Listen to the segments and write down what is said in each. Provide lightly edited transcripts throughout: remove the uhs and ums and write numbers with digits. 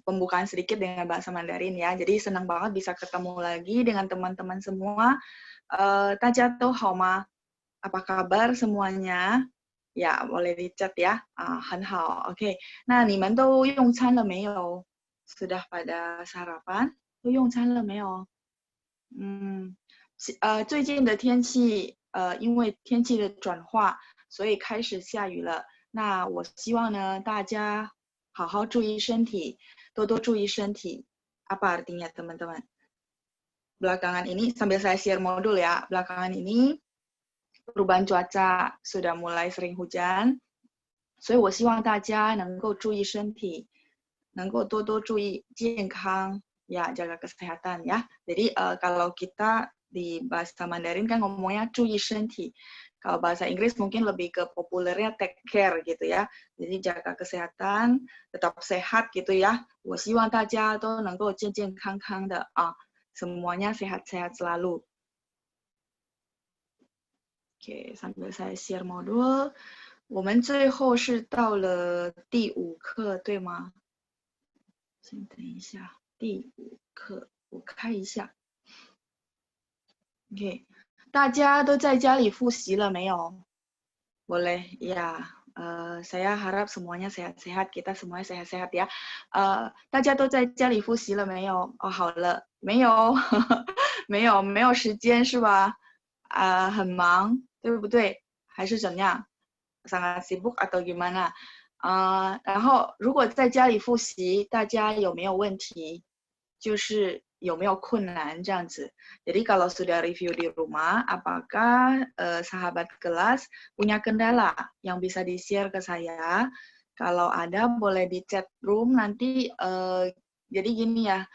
pembukaan sedikit dengan bahasa Mandarin ya. Jadi senang banget bisa ketemu lagi dengan teman-teman semua. 大家都好吗? Apa kabar semuanya? Ya, boleh di chat ya. 很好 ，OK。那你们都用餐了没有？ Sudah pada sarapan？ 都用餐了没有？最近的天气，因为天气的转化，所以开始下雨了。那我希望呢，大家好好注意身体，多多注意身体。Apa artinya teman-teman? Belakangan ini, sambil saya share modul ya, belakangan ini perubahan cuaca sudah mulai sering hujan, 所以我希望大家能够注意身体，能够多多注意健康，ya jaga kesehatan ya. Jadi kalau kita di bahasa Mandarin kan ngomongnya 注意身体，kalau bahasa Inggris mungkin lebih ke populernya take care gitu ya. Jadi jaga kesehatan, tetap sehat gitu ya. 我希望大家都能够健健康康的啊，semuanya sehat-sehat selalu. Oke, sambil saya share modul. 我们最后是到了第5课，对吗？先等一下，第5课，我看一下。OK， 大家都在家里复习了没有？ Boleh, ya. Saya harap semuanya sehat-sehat, kita semuanya sehat-sehat ya. 大家都在家里复习了没有？哦，好了，没有，没有时间是吧？很忙，对不对？还是怎样？ sangat sibuk atau gimana? 然后如果在家里复习，大家有没有问题？就是有没有困难这样子。Jadi kalau sudah review di rumah, apakah sahabat kelas punya kendala yang bisa di-share ke saya? Kalau ada boleh di chat room nanti. Jadi gini ya,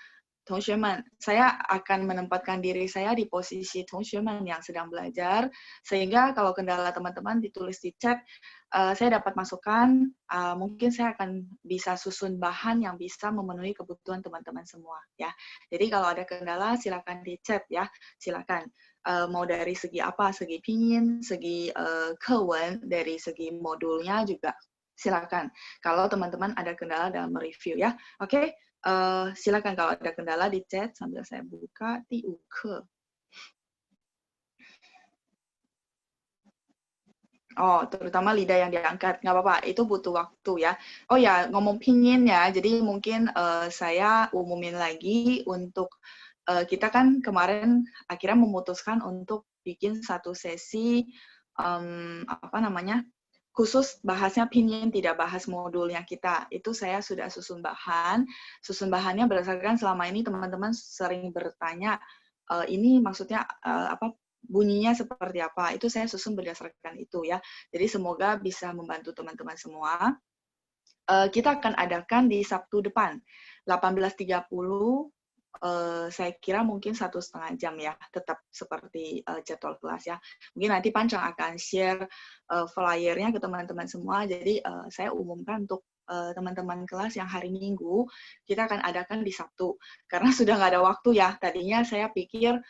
同学们, saya akan menempatkan diri saya di posisi 同学们 yang sedang belajar, sehingga kalau kendala teman-teman ditulis di chat, saya dapat masukan, mungkin saya akan bisa susun bahan yang bisa memenuhi kebutuhan teman-teman semua. Ya. Jadi kalau ada kendala, silakan di chat ya, silakan. Mau dari segi apa, segi pinyin, segi kewen, dari segi modulnya juga, silakan. Kalau teman-teman ada kendala dalam mereview ya, oke? Silakan kalau ada kendala di chat sambil saya buka di 5课. Oh, terutama lidah yang diangkat. Nggak apa-apa, itu butuh waktu ya. Oh ya, ngomong pinyin ya, jadi mungkin saya umumin lagi untuk kita kan kemarin akhirnya memutuskan untuk bikin satu sesi apa namanya, khusus bahasnya pinyin, tidak bahas modulnya kita. Itu saya sudah susun bahan. Susun bahannya berdasarkan selama ini teman-teman sering bertanya, ini maksudnya apa, bunyinya seperti apa. Itu saya susun berdasarkan itu ya. Jadi semoga bisa membantu teman-teman semua. Kita akan adakan di Sabtu depan, 18.30. Saya kira mungkin 1,5 jam ya, tetap seperti jadwal kelas ya. Mungkin nanti Pancang akan share flyernya ke teman-teman semua, jadi saya umumkan untuk teman-teman kelas yang hari Minggu, kita akan adakan di Sabtu. Karena sudah nggak ada waktu ya, tadinya saya pikir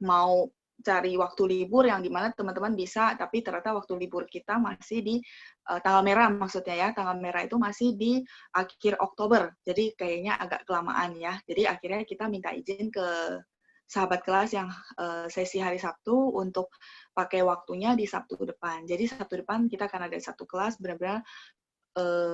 mau cari waktu libur yang dimana teman-teman bisa, tapi ternyata waktu libur kita masih di tanggal merah maksudnya ya, tanggal merah itu masih di akhir Oktober, jadi kayaknya agak kelamaan ya. Jadi akhirnya kita minta izin ke sahabat kelas yang sesi hari Sabtu untuk pakai waktunya di Sabtu depan. Jadi Sabtu depan kita akan ada satu kelas benar-benar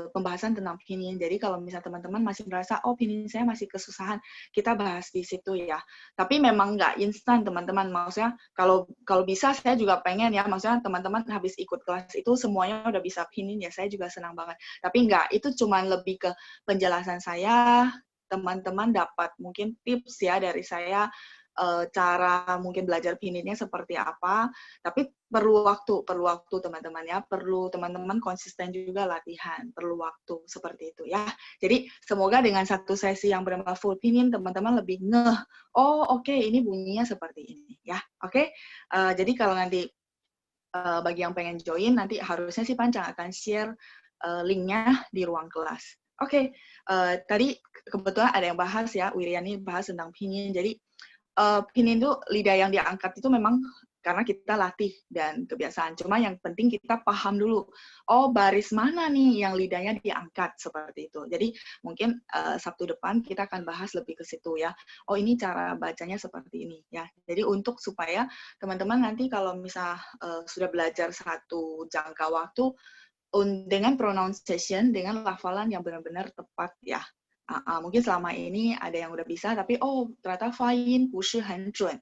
pembahasan tentang pinyin. Jadi kalau misalnya teman-teman masih merasa, oh pinyin saya masih kesusahan, kita bahas di situ ya. Tapi memang nggak instan teman-teman. Maksudnya kalau bisa saya juga pengen ya, maksudnya teman-teman habis ikut kelas itu semuanya udah bisa pinyin ya, saya juga senang banget. Tapi nggak, itu cuma lebih ke penjelasan saya, teman-teman dapat mungkin tips ya dari saya, cara mungkin belajar pininnya seperti apa, tapi perlu waktu teman-teman ya, perlu teman-teman konsisten juga latihan, perlu waktu seperti itu ya. Jadi semoga dengan satu sesi yang benar-benar full pinin, teman-teman lebih ngeh, oh oke, ini bunyinya seperti ini ya, oke. Jadi kalau nanti bagi yang pengen join, nanti harusnya si Pancang akan share linknya di ruang kelas. Oke, tadi kebetulan ada yang bahas ya, Wiriani bahas tentang pinyin, jadi pinyin itu lidah yang diangkat itu memang karena kita latih dan kebiasaan. Cuma yang penting kita paham dulu, oh baris mana nih yang lidahnya diangkat seperti itu. Jadi mungkin Sabtu depan kita akan bahas lebih ke situ ya. Oh ini cara bacanya seperti ini ya. Jadi untuk supaya teman-teman nanti kalau misal sudah belajar satu jangka waktu dengan pronunciation, dengan lafalan yang benar-benar tepat ya. Mungkin selama ini ada yang udah bisa, tapi ternyata 发音不是很准,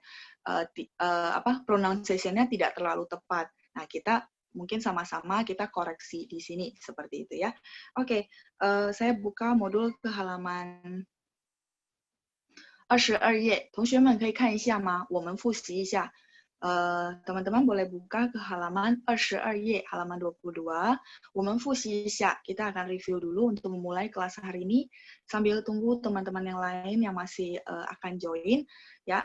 pronunciation-nya tidak terlalu tepat. Nah, kita mungkin sama-sama kita koreksi di sini seperti itu ya. Oke, saya buka modul ke halaman 22页，同学们可以看一下吗？我们复习一下。teman-teman boleh buka ke halaman 22页, halaman 22. 我们复习一下, kita akan review dulu untuk memulai kelas hari ini sambil tunggu teman-teman yang lain yang masih akan join ya.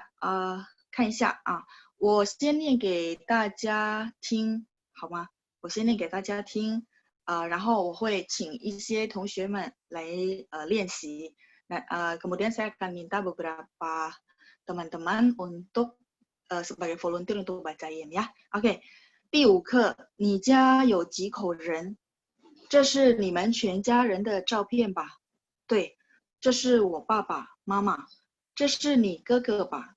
看一下啊，我先念给大家听，好吗？我先念给大家听，然后我会请一些同学们来练习。kemudian saya akan minta beberapa teman-teman untuk sebagai volunteer untuk bacain ya. Oke. 第5课，你家有几口人？这是你们全家人的照片吧？对，这是我爸爸妈妈。这是你哥哥吧？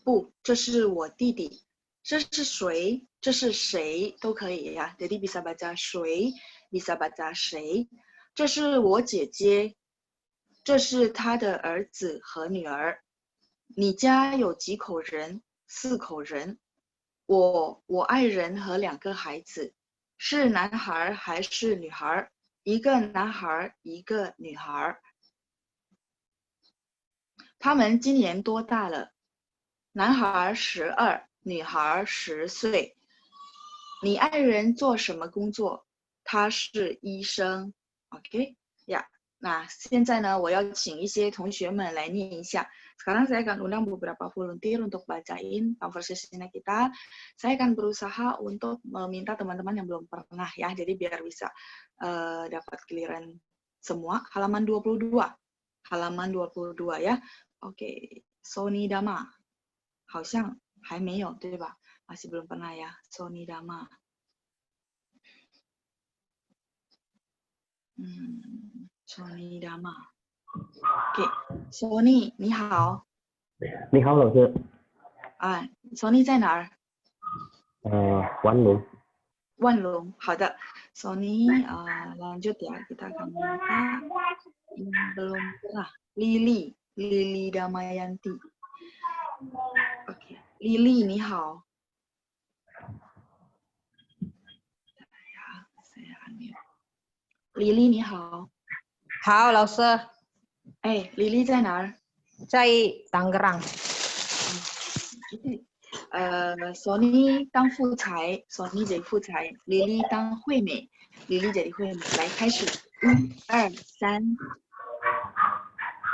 不，这是我弟弟。这是谁？这是谁都可以呀。Jadi bisa baca 谁 bisa baca 谁。这是我姐姐。这是她的儿子和女儿。你家有几口人？4口人，我爱人和2个孩子，是男孩还是女孩？1个男孩，1个女孩。他们今年多大了？男孩12，女孩10岁。你爱人做什么工作？他是医生。OK， 呀。Nah, 现在呢，我要请一些同学们来念一下。Sekarang saya akan undang beberapa volunteer untuk bacain conversation kita. Saya akan berusaha untuk meminta teman-teman yang belum pernah ya, jadi biar bisa dapat giliran semua. Halaman 22. Halaman 22 ya. Oke, Sony Dama. 好像还没有，对吧？ Masih belum pernah ya, Sony Dama. Sony Dama. OK, Sony 你好。你好，老师。Sony 在哪儿？万隆。万隆，好的。Sony lanjut ya, kita akan minta belum pernah. Lily Damayanti. OK, Lily 你好。Lily 你好。好，老师。Lily 在哪儿？在Tangerang。Sony 当副裁 ，Sony jadi 副裁 ，Lily 当惠美 ，Lily jadi 惠美。来，开始，1、2、3。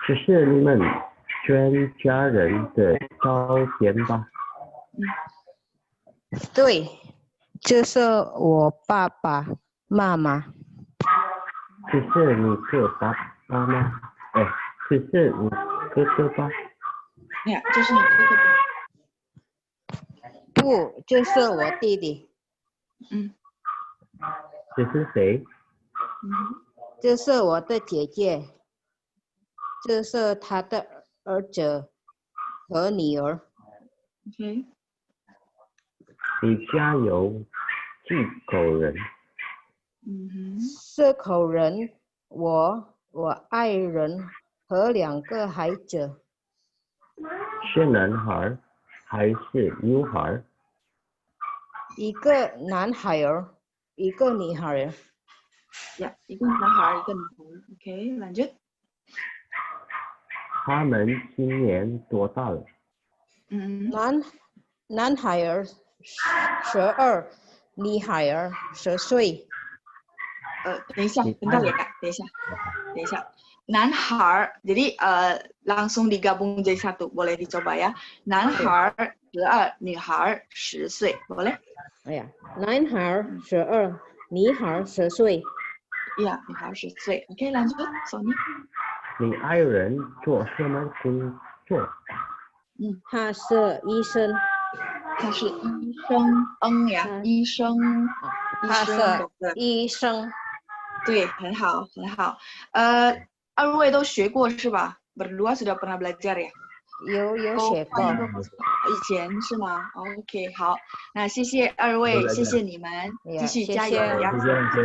这是你们全家人的照片吧？对，这是我爸爸妈妈。这是你哥爸爸吗？这是你哥哥吧？呀，这是你哥哥吧？不，这是我弟弟。这是谁？这是我的姐姐。这是他的儿子和女儿。OK。你家有几口人？4口人，我爱人和2个孩子。是男孩还是女孩？1个男孩儿，1个女孩儿。呀，一个男孩，一个女孩。OK， lanjut。他们今年多大了？男孩儿12，女孩儿10岁。等一下，等一下。男孩，jadi langsung digabung jadi satu, boleh dicoba ya. 男孩12，女孩10岁 boleh？ 男孩12，女孩10岁。呀，女孩10岁。OK， lanjut， Sony。你爱人做什么工作？他是医生。他是医生，呀，医生，他是doctor，医生。对，很好，很好。二位都学过是吧？Berdua sudah pernah belajar ya？有学过。以前是吗 ？OK， 好，那谢谢二位，谢谢你们，继续加油呀！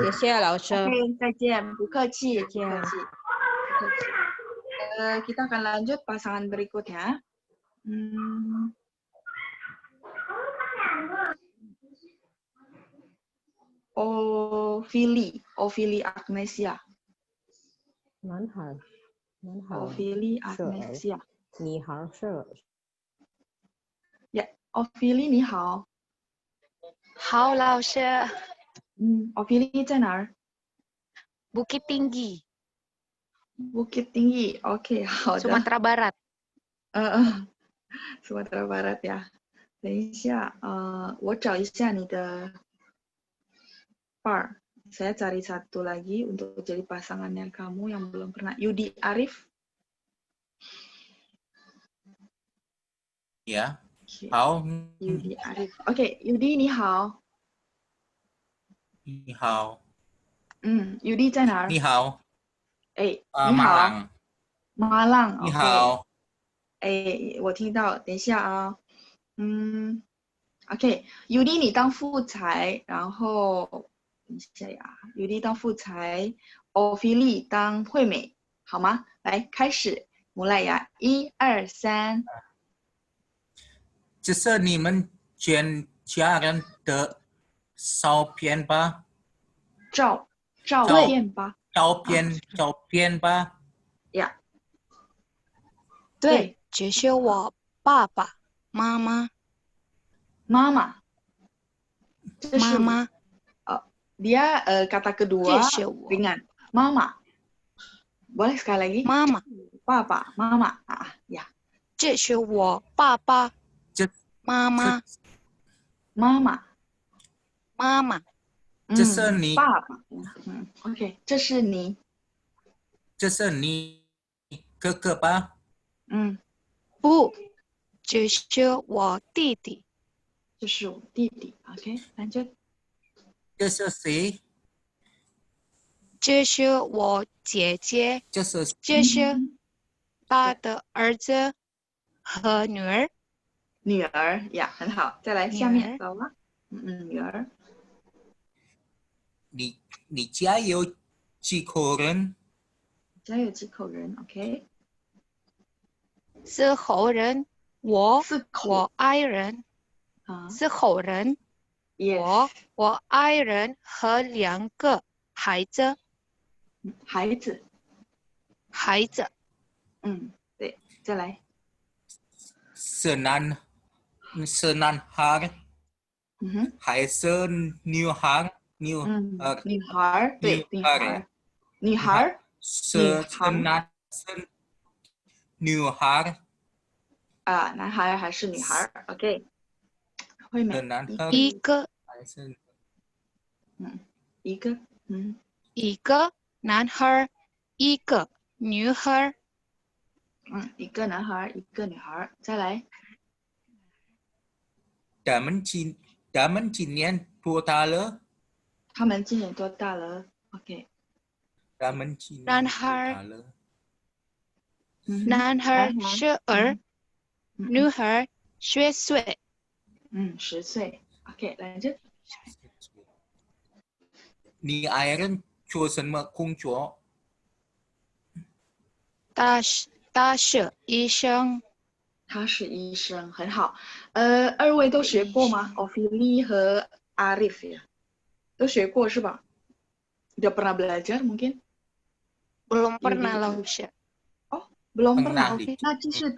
谢谢老师。OK， 再见，不客气，不再见。客气，不客气。Kita akan lanjut pasangan berikutnya. Ophelie Agnesia. 男孩 Ophelie Agnesia. 女孩是。Ophelie 你好。好，老师。Ophelie 在哪儿？ Bukit Tinggi. Bukit Tinggi, oke, 好的。 Sumatera Barat. Sumatera Barat ya. 等一下，我找一下你的 bar. Saya cari satu lagi untuk jadi pasangannya kamu yang belum pernah. Yudi Arif. Ya. Hao. Yudi Arif. Oke, Yudi 你好。你好。Yudi 在哪儿？你好。你好。Malang。Malang。你好。我听到，等一下啊。OK， Yudi 你当副裁，然后等一下呀 ，Yudi 当副裁 ，Ophelie 当惠美，好吗？来，开始，mulai ya， 1、2、3。这是你们全家人的照片吧？照片吧。照片吧。呀。对，这是我爸爸妈妈。妈妈。妈妈。Dia kata kedua ringan. Mama. Boleh sekali lagi? Mama. Papa, mama. Ya. 这是我爸爸妈妈。妈妈。妈妈。这是你。爸爸。OK， 这是你。这是你哥哥吧？不，这是我弟弟。这是我弟弟。OK， lanjut。这是谁？这是我姐姐。这是他的儿子和女儿。女儿呀，很好。再来下面，走了。女儿。你家有几口人？家有几口人 ？OK。4口人，我爱人。4口人。我爱人和2个孩子。孩子。对，再来。是男孩。还是女孩？女孩，对，女孩。是男生女孩。男孩还是女孩 ？OK。惠美。一个。一个。一个男孩，一个女孩。一个男孩，一个女孩。再来。他们今年多大了？他们今年多大了 ？OK。他们今年男孩。男孩12，女孩10岁。10岁。OK， 来这。你爱人做什么工作？他是医生。他是医生，很好。二位都学过吗 ？Ophelie 和 Arif 呀，都学过是吧？ Udah pernah belajar mungkin？ belum pernah 老师。belum pernah。那就是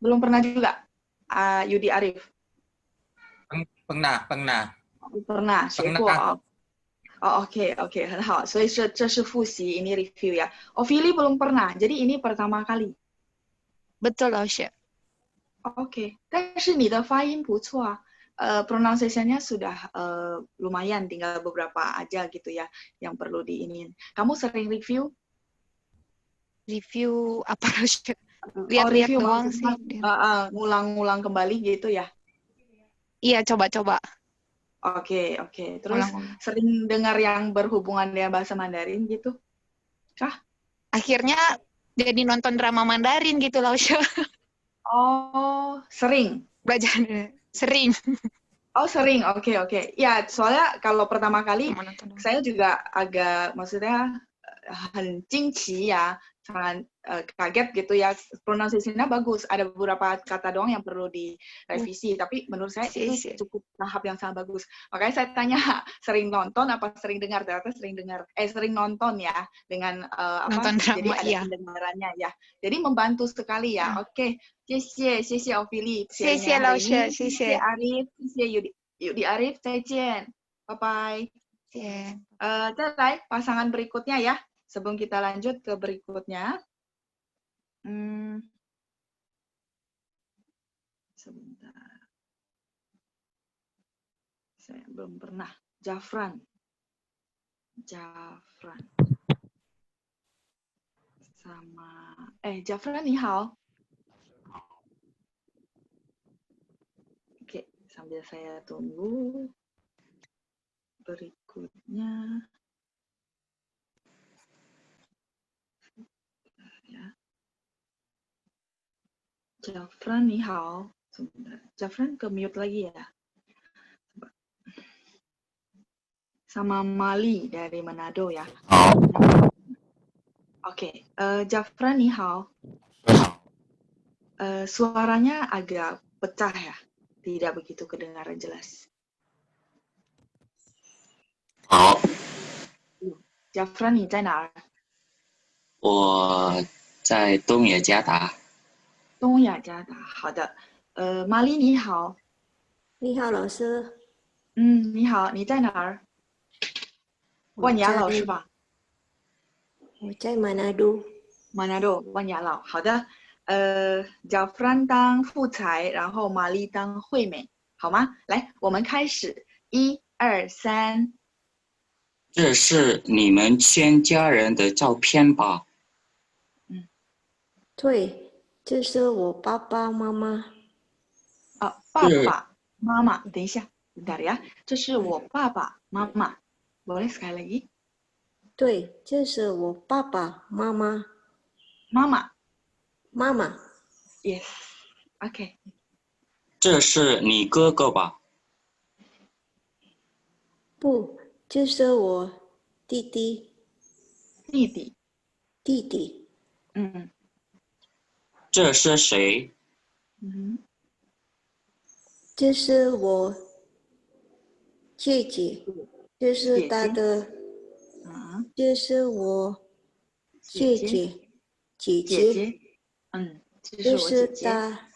belum pernah juga。Yudi Arif。pernah 学过啊。OK， 很好。所以这是复习，ini review ya。Ophelie belum pernah， jadi ini pertama kali。Betul 老师。OK， 但是你的发音不错啊。pronunciation-nya sudah lumayan, tinggal beberapa aja gitu ya yang perlu diinin. Kamu sering review? Review apa? Lihat-lihat doang sih. Ngulang-ngulang kembali gitu ya? Iya, coba-coba. Oke. Terus sering dengar yang berhubungan dengan bahasa Mandarin gitu? Kah? Akhirnya jadi nonton drama Mandarin gitu loh, Syo. Oh, sering? Belajar sering. Oh, sering. Oke. Ya, soalnya kalau pertama kali saya juga agak, maksudnya jinqi ya, sangat kaget gitu ya. Pronunciation-nya bagus. Ada beberapa kata doang yang perlu direvisi, tapi menurut saya itu cukup tahap yang sangat bagus. Makanya saya tanya, sering nonton apa sering dengar? Ternyata sering nonton ya, dengan nonton drama, jadi ada iya. pendengarannya ya. Jadi membantu sekali ya. Oke. 谢谢 Ophelia， 谢谢老师，谢谢 Arif， 谢谢 Yudi Arif， 再见，拜拜。再来pasangan berikutnya ya. Sebelum kita lanjut ke berikutnya. Sebentar. Saya belum pernah. Jafran. Sama Jafran 你好。Oke, sambil saya tunggu berikutnya. Ya. Jafran 你好。Sebentar. Jafran ke mute lagi ya. Sama Mali dari Manado ya. Oke, Jafran 你好。Suaranya agak pecah ya, tidak begitu kedengaran jelas. 好。Jafran 你在哪儿？我在东雅加达。东雅加达，好的。玛丽你好。你好，老师。你好，你在哪儿？万雅老是吧？我在马纳多。马纳多，万雅老，好的。Jafran 当副裁，然后玛丽当惠美，好吗？来，我们开始，1、2、3。这是你们全家人的照片吧？对，这是我爸爸妈妈。爸爸妈妈，等一下，bentar ya， 这是我爸爸妈妈。Boleh sekali lagi？ 对，这是我爸爸妈妈。妈妈。Yes。OK。这是你哥哥吧？不，这是我弟弟。弟弟。这是谁？这是我姐姐，这是她的，这是我姐姐，这是她，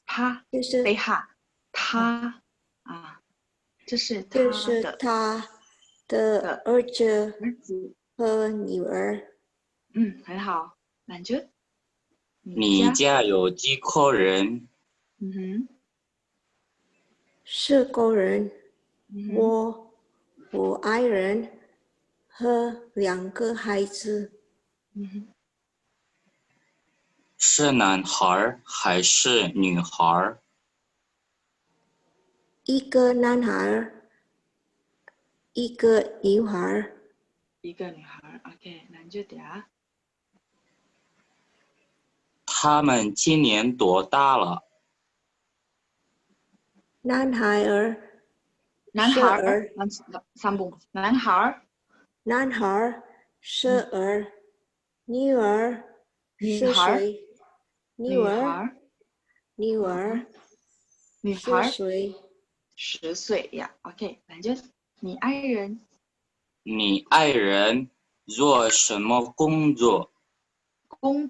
她，这是她啊，这是她的儿子和女儿。很好，lanjut。你家有几口人4个人，我爱人和2个孩子。是男孩还是女孩？一个男孩，一个女孩。一个女孩 ，OK， lanjut ya。他们今年多大了？男孩儿，sambung， 男孩12，女儿10岁，女儿10岁，10岁呀 ，OK， lanjut。你爱人？你爱人做什么工作？工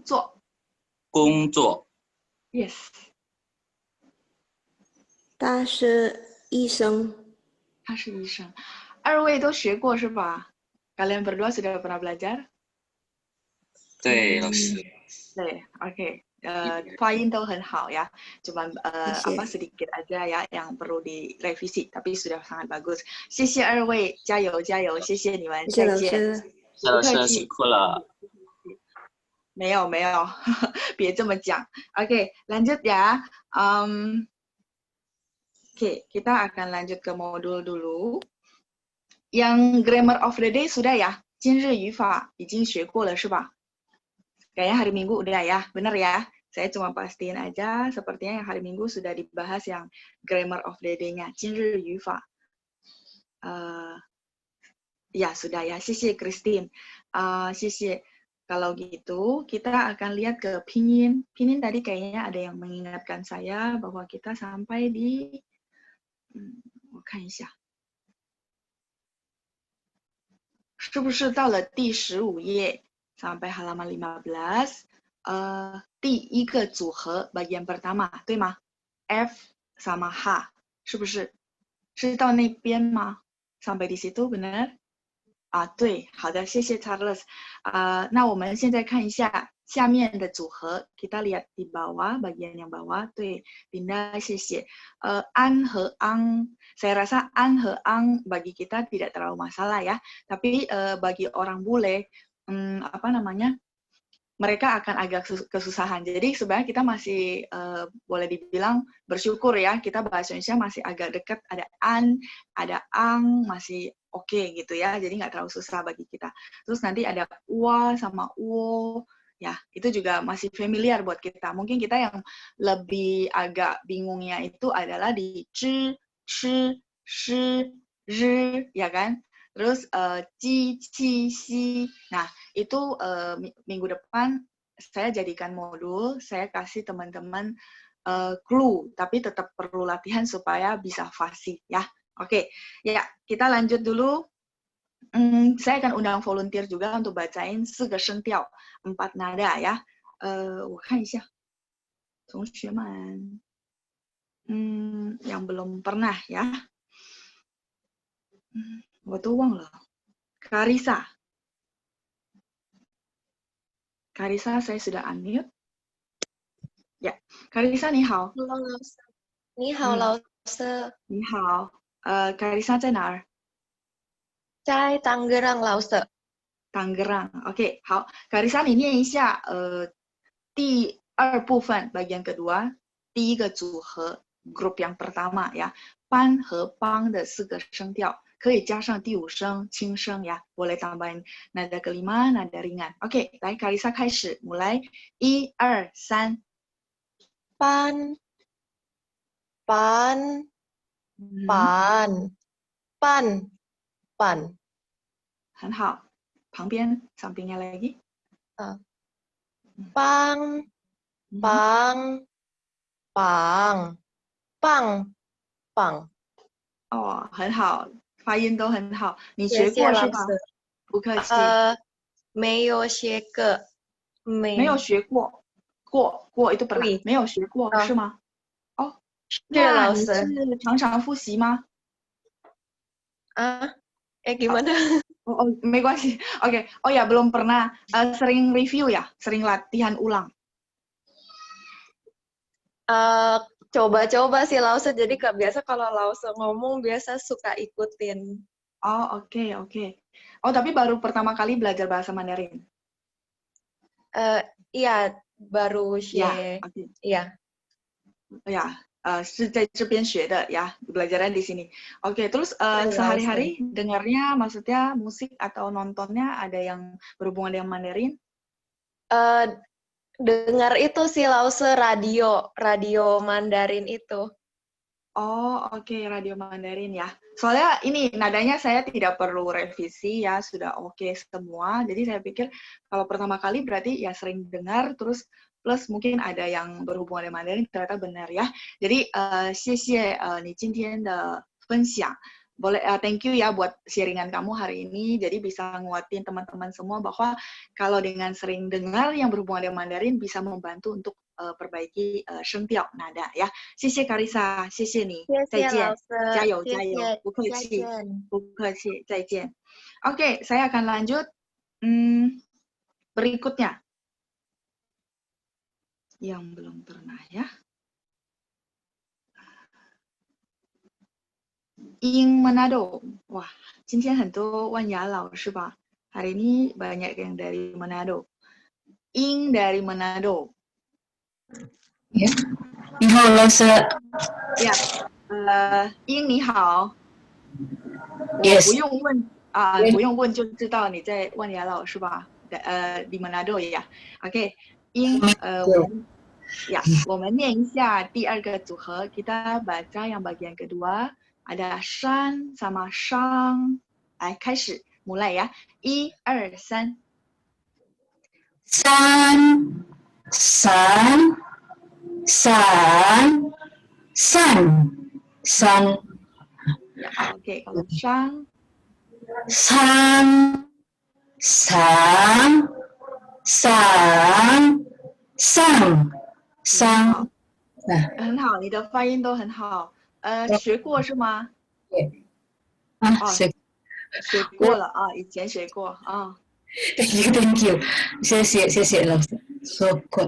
作。Yes。他是医生。2位都学过是吧 ？Kalian berdua sudah pernah belajar？ 对，老师。对 ，OK， 发音都很好ya， cuman sedikit aja ya yang perlu direvisi， tapi sudah sangat bagus。谢谢2位，加油加油，谢谢你们，再见。老师辛苦了。没有，别这么讲。OK， lanjut ya。Oke, kita akan lanjut ke modul dulu. Yang grammar of the day sudah ya? 今日语法已经学过了是吧？ Kayaknya hari Minggu udah ya, bener ya? Saya cuma pastiin aja, sepertinya yang hari Minggu sudah dibahas yang grammar of the day-nya, 今日语法. Ya, sudah ya. 谢谢 Christine. 谢谢. Kalau gitu, kita akan lihat ke pinyin. Pinyin tadi kayaknya ada yang mengingatkan saya bahwa kita sampai di... 我看一下。是不是到了第15页 sampai halaman 15, 第一个组合 bagian pertama, 对吗 ？F sama H, 是不是？是到那边吗？ sampai di situ, benar？ 对，好的，谢谢 Charles。那我们现在看一下下面的组合 ，kita lihat di bawah, bagian yang bawah， 对 ，Dinda， 谢谢。an 和 ang, saya rasa an 和 ang bagi kita tidak terlalu masalah ya, tapi bagi orang bule, apa namanya, mereka akan agak kesusahan. Jadi sebenarnya kita masih boleh dibilang bersyukur ya, kita bahasa Indonesia masih agak dekat, ada an, ada ang, masih oke gitu ya, jadi nggak terlalu susah bagi kita. Terus nanti ada wa sama wo, ya itu juga masih familiar buat kita. Mungkin kita yang lebih agak bingungnya itu adalah di zhi, shi, shi, zhi, ya kan? Terus ji, ci, si. Nah itu minggu depan saya jadikan modul, saya kasih teman-teman clue, tapi tetap perlu latihan supaya bisa fasih ya. Oke, ya kita lanjut dulu. Saya akan undang volunteer juga untuk bacain 4个声调, 4 nada ya. 我看一下，同学们，yang belum pernah ya. 我都忘了。Karisa. Karisa, saya sudah unmute. Ya, Karisa 你好。Hello， 老师。你好，老师。你好。Karisa 在哪儿？在Tangerang， 老师。Tangerang, oke, 好。Karisa 你念一下第2部分 bagian kedua 第一个组合 group yang pertama ya, pan 和 bang 的4个声调，可以加上第5声轻声ya, boleh tambahin nada kelima, nada ringan. Oke, 来 Karisa 开始，mulai 1、2、3。pan pan pan pan pan， 很好。旁边 sampingnya lagi。bang bang bang bang bang。哦，很好，发音都很好。你学过是吧？不客气。没有学过。没有学过，过 itu pernah， 没有学过是吗？哦，那你是常常复习吗？Gimana？ Oh, 没关系。Oke. Oh ya, belum pernah sering review ya, sering latihan ulang. Coba-coba sih Lause, jadi biasa kalau Lause ngomong biasa suka ikutin. Oh, oke. Oh, tapi baru pertama kali belajar bahasa Mandarin? Iya, baru share. Iya. Ya, 是在这边学的ya, belajarnya di sini. Oke, terus sehari-hari dengarnya maksudnya musik atau nontonnya ada yang berhubungan dengan Mandarin? Dengar itu sih Lause, radio Mandarin itu. Oh, oke, radio Mandarin ya. Soalnya ini nadanya saya tidak perlu revisi ya, sudah oke semua. Jadi saya pikir kalau pertama kali berarti ya sering dengar, terus plus mungkin ada yang berhubungan dengan Mandarin, ternyata benar ya. Jadi, 谢谢你今天的分享。Boleh, thank you ya buat sharingan kamu hari ini. Jadi bisa nguatin teman-teman semua bahwa kalau dengan sering dengar yang berhubungan dengan Mandarin bisa membantu untuk perbaiki 声调 nada ya. 谢谢 Karisa, 谢谢你，再见，加油加油，不客气，不客气，再见。Oke, saya akan lanjut. Berikutnya. Yang belum pernah ya. In Manado. Wah, 今天很多万雅老师吧? Hari ini banyak yang dari Manado. In dari Manado. Ya. 你好，老师。Ya. 英你好。Yes. 不用问不用问就知道你在万雅老是吧？di Manado ya. Oke, 英我们念一下第二个组合。Kita baca yang bagian kedua. Ada Shan sama Shang. 来，开始，mulai ya. 1、2、3。San, san, san, san, san. Ya, oke. Kalau Shang. San, san, san, san, san. 很好，你的发音都很好。学过是吗？学过了啊，以前学过啊。Thank you. 谢谢老师。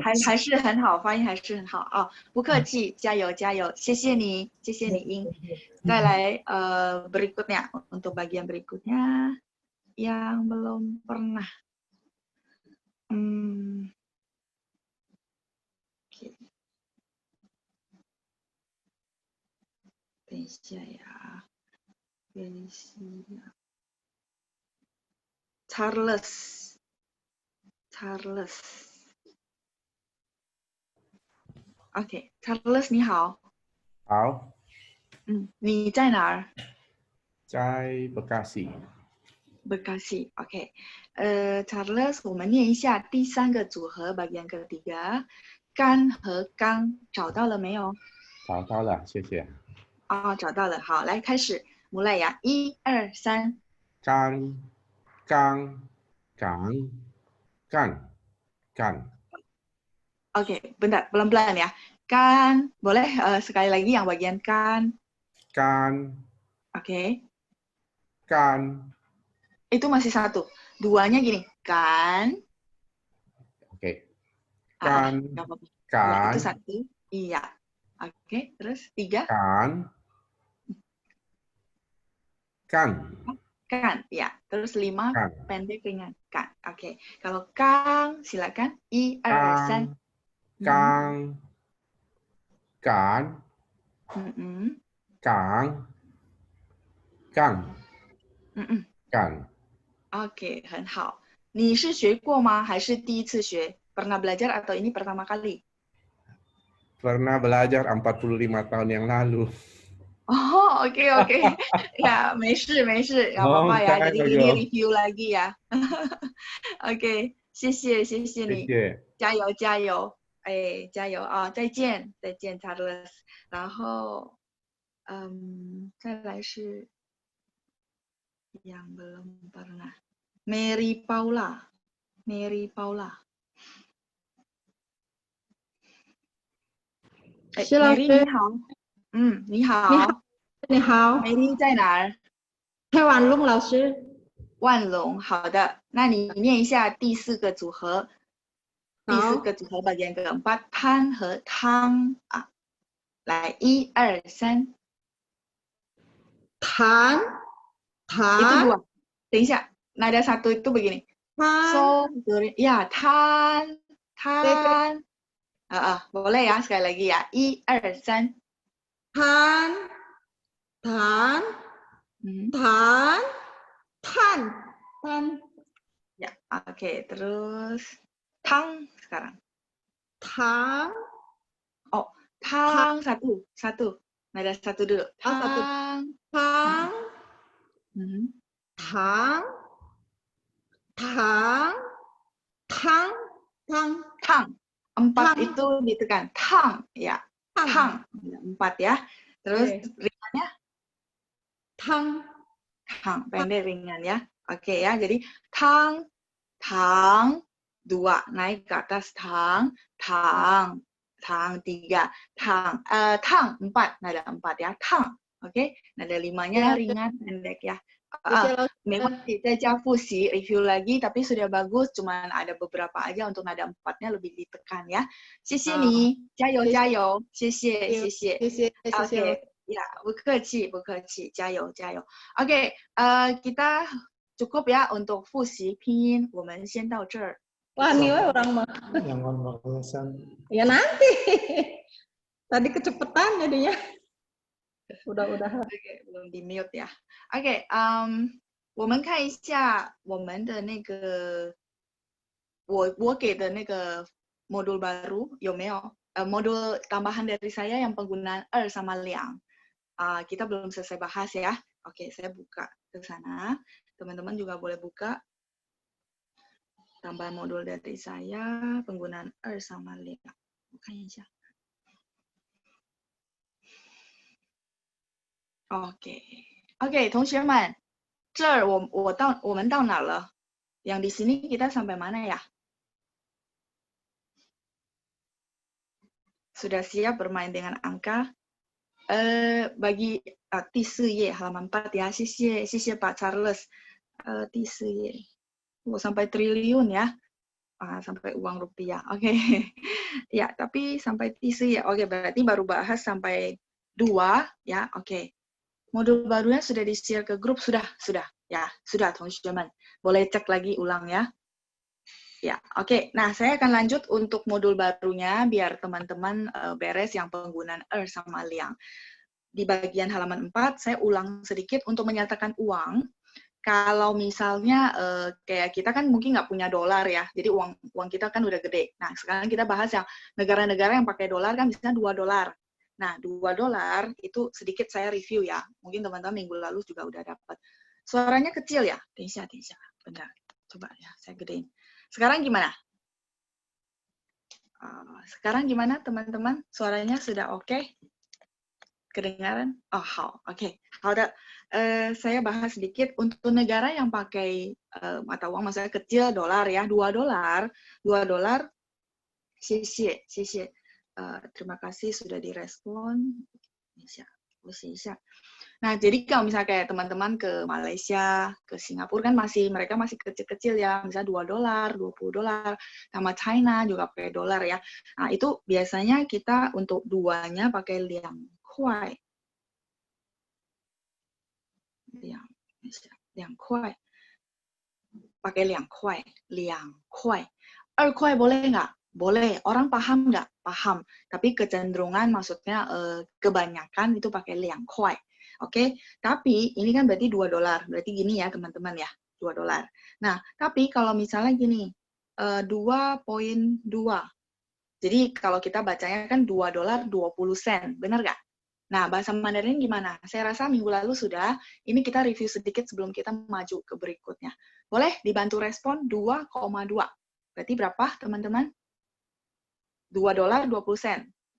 还是很好，发音还是很好啊，不客气，加油加油，谢谢你英。再来berikutnya untuk bagian berikutnya yang belum pernah. Oke. Charles. ，Charles 你好。好。你在哪儿？在Bekasi。Bekasi, oke. Charles， 我们念一下第三个组合 bagian ketiga， 干和刚，找到了没有？找到了，谢谢。找到了，好，来开始，mulai ya， 1、2、3。干，刚，刚，干。Oke, bentar, pelan-pelan ya. Kan, boleh sekali lagi yang bagian kan. Kan. Oke. Kan. Itu masih satu. Duanya gini, kan. Oke. Kan. Kan. Ya, itu satu. Iya. Oke, terus 3. Kan. Kan, ya. Terus 5, kan. Pendek ringan. Kan, oke. Kalau kang, silakan. 1、2、3. Kang. Kan. Kang. Kan. Oke, 很好。你是学过吗？还是第一次学？ Pernah belajar atau ini pertama kali? Pernah belajar 45 tahun yang lalu. Oh, oke. Ya, 没事，nggak apa-apa ya. Jadi ini review lagi ya. Oke, 谢谢你，加油加油，加油啊！再见 Charles。然后，再来是yang belum pernah Mary Paula。Mary 你好。你好。你好。Mary 在哪儿？在万隆老师。万隆，好的。那你念一下第四个组合。第四个组合 bagian keempat pan 和汤啊。来，1、2、3。pan。Itu 2。等一下，nada satu itu begini. So, ya, tan. Boleh ya, sekali lagi ya. 1、2、3. Tan. Ya, oke. Terus tang sekarang. Tang. Oh, tang satu. Nada satu dulu. Tang. Tang. 4 itu ditekan. Tang, ya. Tang. 4 ya. Terus ringannya? Tang. Pendek ringan ya. Oke ya. Jadi tang. 2. Naik ke atas tang. 3. Tang 4. Nada 4 ya. Tang. Oke. Nada 5-nya ringan, pendek ya. Memang kita fusi review lagi, tapi sudah bagus. Cuman ada beberapa aja untuk nada 4-nya lebih ditekan ya. 谢谢你，加油加油，谢谢。Oke, ya, 不客气，加油。Oke, kita cukup ya untuk fusi pinyin. 我们先到这儿。 Wah, nih orang mah. Jangan balasan. Ya nanti. Tadi kecepatan jadinya. Udah. Okay, belum di mute ya. Okay, 我们看一下我们的那个我给的那个 modul baru 有没有modul tambahan dari saya yang penggunaan sama liang. Kita belum selesai bahas ya. Oke, saya buka ke sana. Teman-teman juga boleh buka tambahan modul dari saya penggunaan sama liang. Bukan ya. Oke, 同学们，这儿我们到哪了？ Yang di sini kita sampai mana ya? Sudah siap bermain dengan angka? Bagi 第4页 halaman 4 ya. 谢谢 Pak Charles. 第4页. Sampai triliun ya. Sampai uang rupiah. Oke. Ya, tapi sampai 第4页. Oke, berarti baru bahas sampai 2 ya. Oke. Modul barunya sudah di-share ke grup? Sudah. Ya, sudah, teman-teman. Boleh cek lagi ulang ya. Ya, oke. Nah, saya akan lanjut untuk modul barunya biar teman-teman beres yang penggunaan sama liang. Di bagian halaman 4, saya ulang sedikit untuk menyatakan uang. Kalau misalnya kayak kita kan mungkin nggak punya dolar ya, jadi uang kita kan udah gede. Nah, sekarang kita bahas yang negara-negara yang pakai dolar kan misalnya $2. Nah, $2 itu sedikit saya review ya. Mungkin teman-teman minggu lalu juga udah dapat. Suaranya kecil ya? Tisha. Bentar. Coba ya, saya gedein. Sekarang gimana? Sekarang gimana teman-teman? Suaranya sudah oke? Kedengaran? Oke. Saya bahas sedikit untuk negara yang pakai mata uang maksudnya kecil dolar ya, $2. Xie. Terima kasih sudah direspon. Nah, jadi kalau misalnya kayak teman-teman ke Malaysia, ke Singapura kan mereka masih kecil-kecil ya, misalnya $2, $20, sama China juga pakai dolar ya. Nah, itu biasanya kita untuk duanya pakai liang kuai. Liang kuai. Pakai liang kuai. 2 kuai boleh nggak? Boleh. Orang paham nggak? Paham. Tapi kecenderungan maksudnya kebanyakan itu pakai liang kuai. Oke, tapi ini kan berarti $2. Berarti gini ya teman-teman ya, $2. Nah, tapi kalau misalnya gini, 2.2. Jadi kalau kita bacanya kan $2.20, benar nggak? Nah, bahasa Mandarin gimana? Saya rasa minggu lalu sudah, ini kita review sedikit sebelum kita maju ke berikutnya. Boleh dibantu respon 2,2. Berarti berapa teman-teman? $2.20.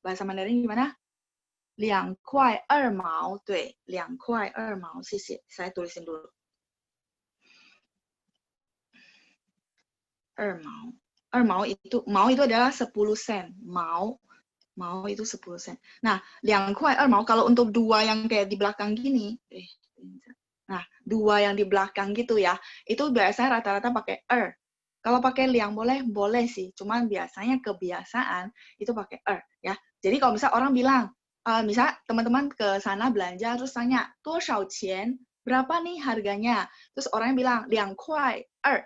Bahasa Mandarin gimana? 2块2毛, 对, 2块2毛, 谢谢. Saya tulisin dulu. 2毛. 2毛itu adalah 10 sen. Mau itu 10 sen. Nah, 2块2毛, kalau untuk dua yang kayak di belakang gini, nah, dua yang di belakang gitu ya, itu biasanya rata-rata pakai Kalau pakai liang boleh sih. Cuman biasanya kebiasaan itu pakai ya. Jadi kalau misalnya orang bilang, misal teman-teman ke sana belanja terus tanya 多少钱? Berapa nih harganya? Terus orangnya bilang 2块2.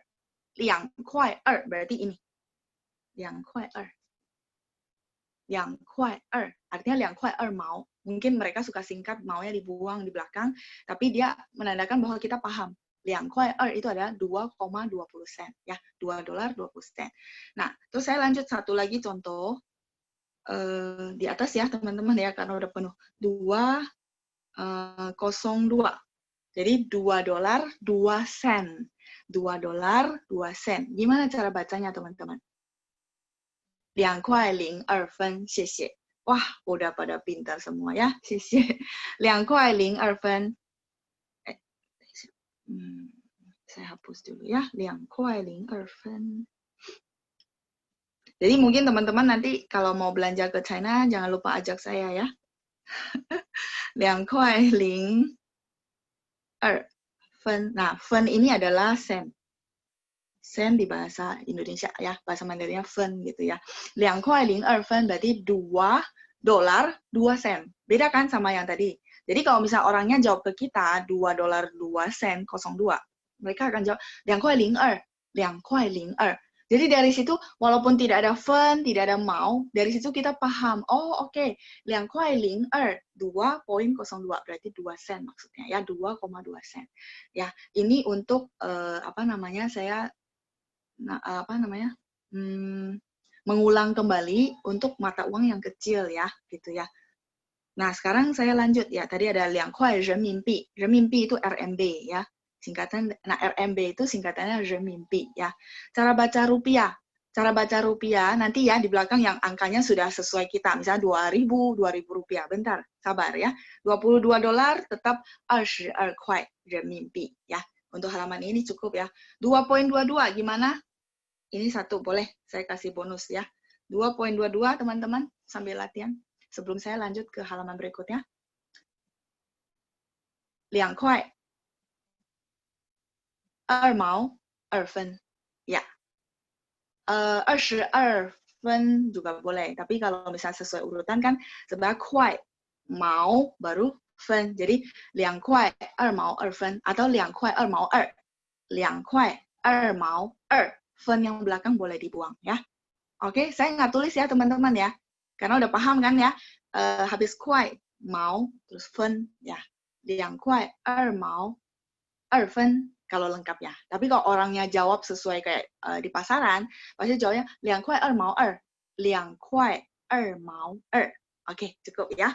2块2 berarti ini. 2块2. 2块2. Artinya 2块2毛. Mungkin mereka suka singkat, maunya dibuang di belakang, tapi dia menandakan bahwa kita paham. 2块2 itu adalah 2,20 sen ya. $2.20. Nah, terus saya lanjut satu lagi contoh. Di atas ya teman-teman ya karena udah penuh. 2,02. Jadi $2 2 sen. $2 2 sen. Gimana cara bacanya teman-teman? 2块02分, 谢谢. Wah, udah pada pintar semua ya. 谢谢. 2块02分. Saya hapus dulu ya. 2块02分. Jadi mungkin teman-teman nanti kalau mau belanja ke China, jangan lupa ajak saya ya. 2块02分. Nah, 分 ini adalah sen. Sen di bahasa Indonesia ya, bahasa Mandarinnya fen gitu ya. 2块02分 berarti $2 2 sen. Beda kan sama yang tadi. Jadi kalau misalnya orangnya jawab ke kita $2 2 sen 02, mereka akan jawab 2块02. 2块02. Jadi dari situ, walaupun tidak ada fen, tidak ada mau, dari situ kita paham, oh oke, 2.02, 2.02, berarti 2 sen maksudnya, ya 2,2 sen. Ya, ini untuk mengulang kembali untuk mata uang yang kecil ya, gitu ya. Nah, sekarang saya lanjut ya. Tadi ada 2 kuai renminbi. Renminbi itu RMB ya. Singkatan, nah RMB itu singkatannya renminbi ya. Cara baca rupiah. Cara baca rupiah nanti ya di belakang yang angkanya sudah sesuai kita. Misalnya 2.000 rupiah. Bentar, sabar ya. $22 tetap 22 kuai renminbi ya. Untuk halaman ini cukup ya. 2.22 gimana? Ini satu boleh saya kasih bonus ya. 2.22 teman-teman sambil latihan. Sebelum saya lanjut ke halaman berikutnya. 2 kuai 2毛2分 ya. 22 分 juga boleh, tapi kalau misalnya sesuai urutan kan sebenarnya kuai mau baru fen. Jadi 2 kuai 2毛2分 atau 2 kuai 2毛2. 2 kuai 2毛2 fen yang belakang boleh dibuang ya. Oke, saya nggak tulis ya teman-teman ya. Karena udah paham kan ya. Habis kuai mau terus fen ya. 2 kuai 2毛2分 kalau lengkap ya. Tapi kalau orangnya jawab sesuai kayak di pasaran, pasti jawabnya 2 kuai 2毛2. 2 kuai 2毛2. Oke, cukup ya.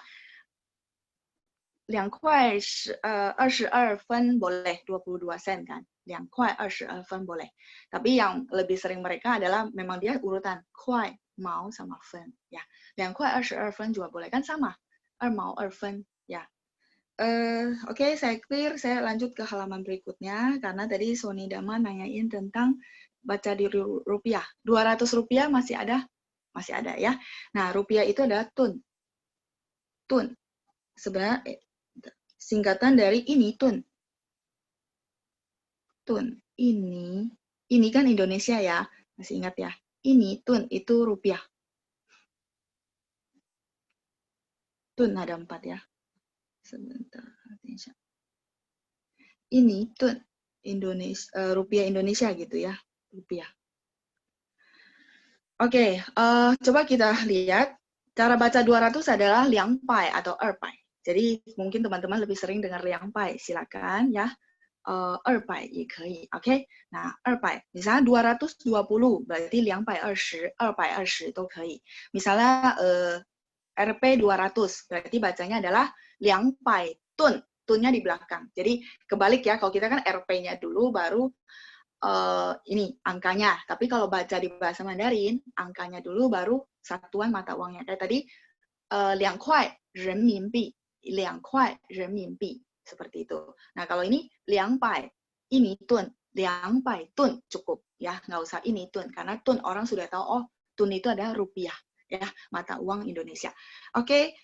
2 kuai 22 分 boleh 22 sen kan. 2 kuai 22 分 boleh. Tapi yang lebih sering mereka adalah memang dia urutan kuai, mau sama fen ya. 2 kuai 22 分 juga boleh kan sama. 2毛2分 ya. Oke, saya clear. Saya lanjut ke halaman berikutnya karena tadi Sony Dama nanyain tentang baca di rupiah. 200 rupiah masih ada? Masih ada ya. Nah, rupiah itu adalah tun. Tun. Sebenarnya singkatan dari ini tun. Tun. Ini kan Indonesia ya. Masih ingat ya? Ini tun itu rupiah. Tun ada 4 ya. Sebentar. Ini tun Indonesia, rupiah Indonesia gitu ya, rupiah. Oke, coba kita lihat cara baca 200 adalah 2 pai atau 2 pai. Jadi mungkin teman-teman lebih sering dengar 2 pai, silakan ya. 2 pai 也可以, oke. Nah, 2 pai, misalnya 220 berarti 2pai 20, 2pai 20 都可以. Misalnya Rp 200 berarti bacanya adalah 2 pai tun. Tunnya di belakang. Jadi kebalik ya, kalau kita kan RP-nya dulu baru ini angkanya. Tapi kalau baca di bahasa Mandarin, angkanya dulu baru satuan mata uangnya. Kayak tadi 2 kuai renminbi, 2 kuai renminbi seperti itu. Nah, kalau ini 2 pai, ini tun, 2 pai tun cukup ya, nggak usah ini tun karena tun orang sudah tahu oh tun itu adalah rupiah ya, mata uang Indonesia. Oke,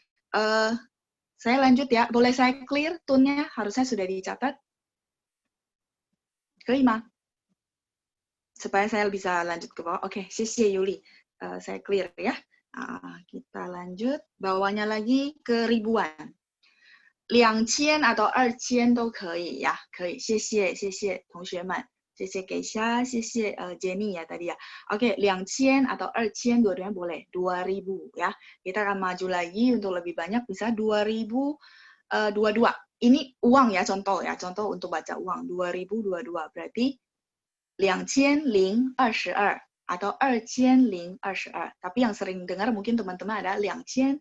saya lanjut ya. Boleh saya clear tunnya? Harusnya sudah dicatat. Kelima. Supaya saya bisa lanjut ke bawah. Oke, 谢谢 Yuli. Saya clear ya. Kita lanjut. Bawahnya lagi ke ribuan. 2000 atau 2000 都可以 ya. 可以. 谢谢同学们. 谢谢给下, 谢谢Jenny ya tadi ya. Oke, 2000 atau 2000 dua-duanya boleh. 2000 ya. Kita akan maju lagi untuk lebih banyak bisa 2022. Ini uang ya, contoh untuk baca uang. 2022 berarti 2022 atau 2022. Tapi yang sering dengar mungkin teman-teman ada 2022.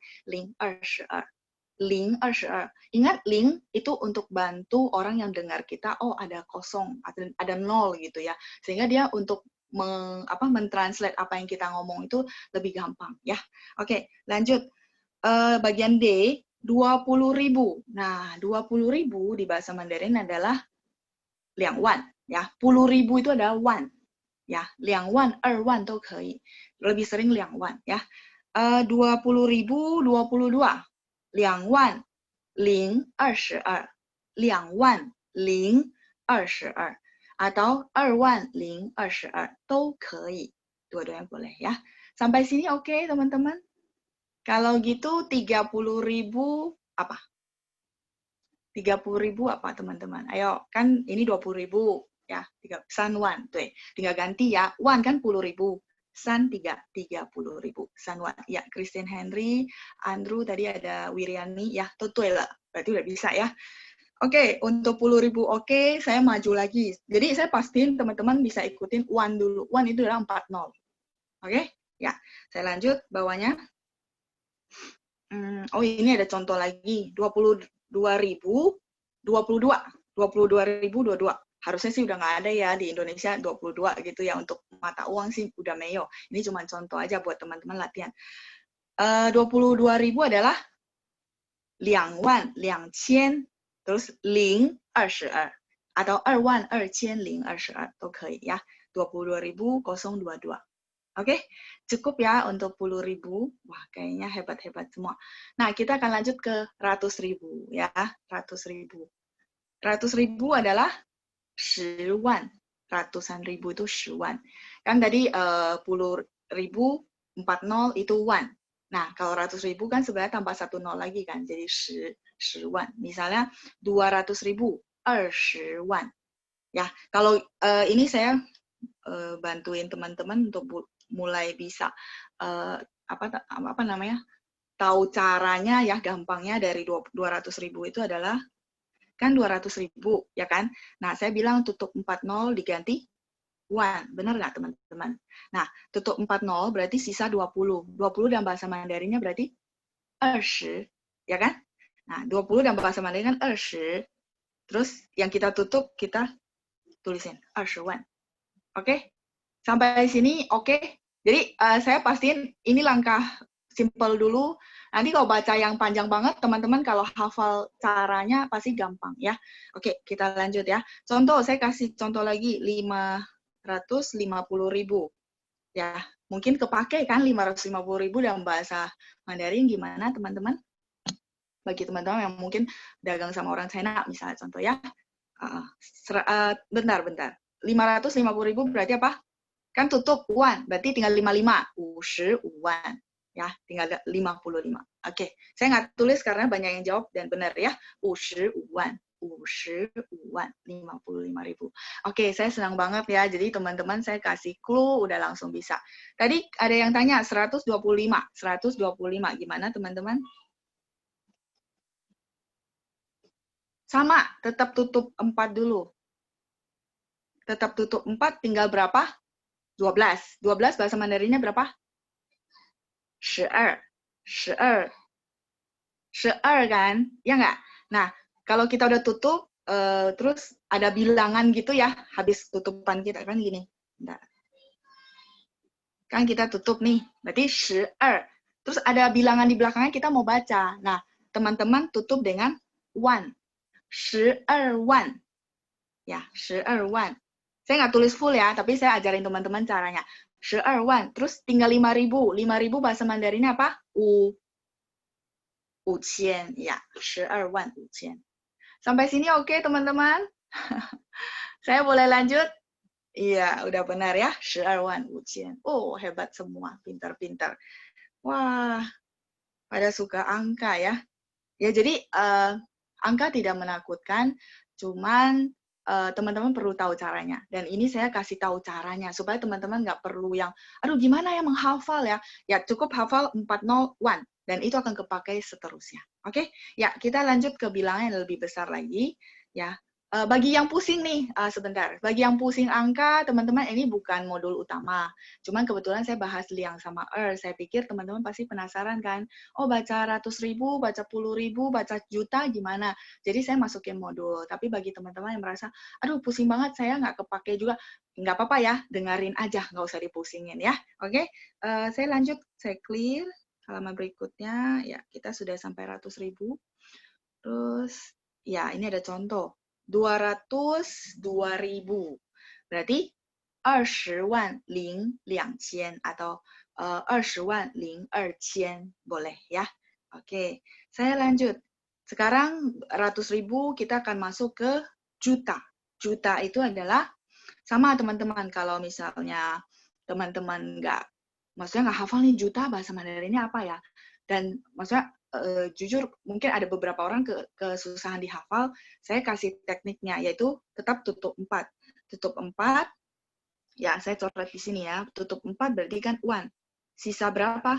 022. Ingat link itu untuk bantu orang yang dengar kita, oh ada kosong, ada nol gitu ya. Sehingga dia untuk mentranslate apa yang kita ngomong itu lebih gampang ya. Oke, lanjut. Bagian D, 20.000. Nah, 20.000 di bahasa Mandarin adalah 2万 ya. 10.000 itu adalah 1 ya. 2万, 2万 都可以. Lebih sering 2万 ya. 20.000, 22. 2万零22, 2万零22 atau 2万零22都可以. Dua-duanya boleh ya. Sampai sini oke, teman-teman? Kalau gitu 30.000 apa? 30.000 apa, teman-teman? Ayo, kan ini 20.000. ya, 3 wan, tuh, tinggal ganti ya, wan kan 10.000, san 30.000, san wan. Ya, Christian Henry, Andrew, tadi ada Wiriani, ya, tuh lah, berarti udah bisa ya. Oke, untuk 10.000 oke, saya maju lagi. Jadi saya pastiin teman-teman bisa ikutin wan dulu, wan itu adalah 40. Oke, ya, saya lanjut bawahnya. Oh, ini ada contoh lagi, 22.022. Harusnya sih udah nggak ada ya di Indonesia 22 gitu ya, untuk mata uang sih udah meyo. Ini cuma contoh aja buat teman-teman latihan. 22.000 adalah 2万2000, terus 022 atau 22022都可以ya. 22.022. Oke, cukup ya untuk 10.000. Wah, kayaknya hebat-hebat semua. Nah, kita akan lanjut ke 100.000 ya. 100.000. 100.000 adalah 10 wan. Ratusan ribu itu 10 wan. Kan tadi 10.000, 40 itu wan. Nah, kalau 100.000 kan sebenarnya tambah 1 nol lagi kan, jadi 10 wan. Misalnya 200.000, 20 wan. Ya, kalau ini saya bantuin teman-teman untuk mulai bisa apa namanya, tahu caranya ya, gampangnya dari 200.000 itu adalah kan 200.000 ya kan. Nah, saya bilang tutup 40 diganti 1, benar nggak teman-teman? Nah, tutup 40 berarti sisa 20. 20 dalam bahasa Mandarinnya berarti 20, ya kan? Nah, 20 dalam bahasa Mandarin kan 20. Terus yang kita tutup kita tulisin 20 wan. Oke? Sampai sini oke? Jadi saya pastiin ini langkah simple dulu. Nanti kalau baca yang panjang banget, teman-teman kalau hafal caranya pasti gampang ya. Oke, kita lanjut ya. Contoh, saya kasih contoh lagi, 550.000. Ya, mungkin kepake kan 550.000 dalam bahasa Mandarin, gimana teman-teman? Bagi teman-teman yang mungkin dagang sama orang China, misalnya contoh ya. Bentar. 550.000 berarti apa? Kan tutup wan, berarti tinggal 55, 50 wan. Ya, tinggal 55. Oke, saya nggak tulis karena banyak yang jawab dan benar ya. 50 wan, 55.000. Oke, saya senang banget ya. Jadi teman-teman saya kasih clue udah langsung bisa. Tadi ada yang tanya 125. Gimana teman-teman? Sama, tetap tutup 4 dulu. Tetap tutup 4, tinggal berapa? 12. 12 bahasa Mandarinnya berapa? 12. 12 kan? Ya nggak? Nah, kalau kita udah tutup, terus ada bilangan gitu ya, habis tutupan kita kan gini. Bentar. Kan kita tutup nih, berarti 12. Terus ada bilangan di belakangnya kita mau baca. Nah, teman-teman tutup dengan 1. 12 wan. Ya, 12 wan. Saya nggak tulis full ya, tapi saya ajarin teman-teman caranya. 12 wan, terus tinggal 5.000. 5.000 bahasa Mandarinnya apa? 5,000. Ya, 12 wan 5,000. Sampai sini oke, teman-teman? Saya boleh lanjut? Iya, udah benar ya. 12 wan 5,000. Oh, hebat semua. Pintar-pintar. Wah, pada suka angka ya. Ya, jadi angka tidak menakutkan, cuman teman-teman perlu tahu caranya. Dan ini saya kasih tahu caranya, supaya teman-teman nggak perlu yang, aduh gimana ya menghafal ya. Ya cukup hafal 401, dan itu akan kepakai seterusnya. Oke? Ya, kita lanjut ke bilangan yang lebih besar lagi. Ya, bagi yang pusing nih, sebentar. Bagi yang pusing angka, teman-teman ini bukan modul utama. Cuman kebetulan saya bahas liang sama Saya pikir teman-teman pasti penasaran kan, oh baca 100.000, baca 10.000, baca juta gimana? Jadi saya masukin modul. Tapi bagi teman-teman yang merasa, aduh pusing banget, saya nggak kepake juga, nggak apa-apa ya, dengerin aja, nggak usah dipusingin ya. Oke? Saya lanjut, saya clear. Halaman berikutnya, ya kita sudah sampai 100.000. Terus, ya ini ada contoh. 202.000. Berarti 20,000,200 atau 20,000,200 boleh ya. Oke, saya lanjut. Sekarang 100.000 kita akan masuk ke juta. Juta itu adalah sama teman-teman, kalau misalnya teman-teman maksudnya nggak hafal nih juta bahasa Mandarinnya apa ya. Dan maksudnya jujur mungkin ada beberapa orang kesusahan dihafal, saya kasih tekniknya, yaitu tetap tutup 4. Tutup 4. Ya, saya coret di sini ya. Tutup 4 berarti kan 1. Sisa berapa?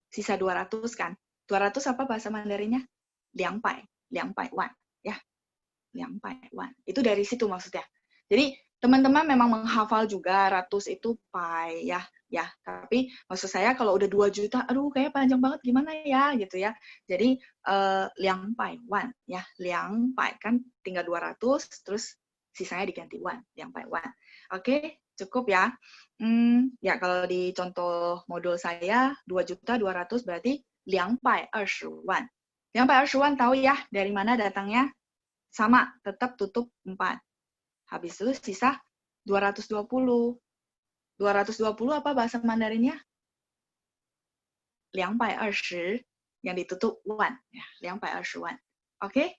Sisa 200 kan? 200 apa bahasa Mandarinnya? 200, 1. Ya, 200. Itu dari situ maksudnya. Jadi, teman-teman memang menghafal juga ratus itu pai ya. Ya, tapi maksud saya kalau udah 2 juta, aduh kayak panjang banget gimana ya gitu ya. Jadi, 200 ya. 200 kan tinggal 200, terus sisanya diganti 200. Oke, cukup ya. Ya kalau di contoh modul saya 2.200.000 berarti 220 万. 220 tahu ya dari mana datangnya? Sama, tetap tutup 4. Habis itu sisa 220. 220 apa bahasa Mandarinnya? 220 yang ditutup 1 ya, 220. Oke?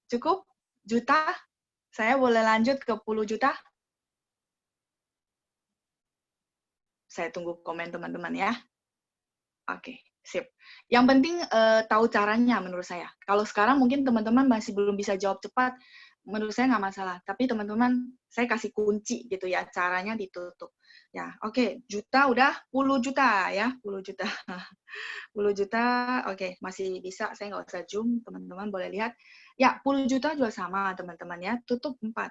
Cukup? Juta? Saya boleh lanjut ke 10 juta? Saya tunggu komen teman-teman ya. Oke, sip. Yang penting tahu caranya menurut saya. Kalau sekarang mungkin teman-teman masih belum bisa jawab cepat, menurut saya nggak masalah. Tapi teman-teman, saya kasih kunci gitu ya, caranya ditutup. Ya, oke, juta udah 10 juta ya, 10 juta. 10 juta, oke, masih bisa, saya nggak usah zoom, teman-teman boleh lihat. Ya, 10 juta juga sama teman-teman ya, tutup 4.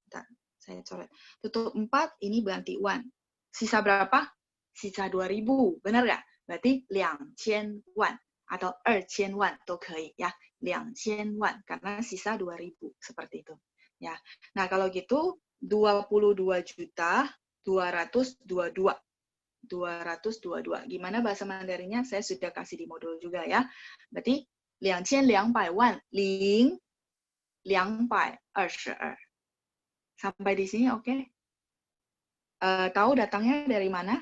Bentar, saya coret. Tutup 4, ini ganti 1. Sisa berapa? Sisa 2.000, benar nggak? Berarti 2,000,000 atau 2,000,000 都可以ya, 2,000,000 karena sisa 2.000 seperti itu. Ya. Nah, kalau gitu 22.222.222. 222. Gimana bahasa Mandarinnya? Saya sudah kasih di modul juga ya. Berarti 2,200,000,000 222. Sampai di sini oke? Tahu datangnya dari mana?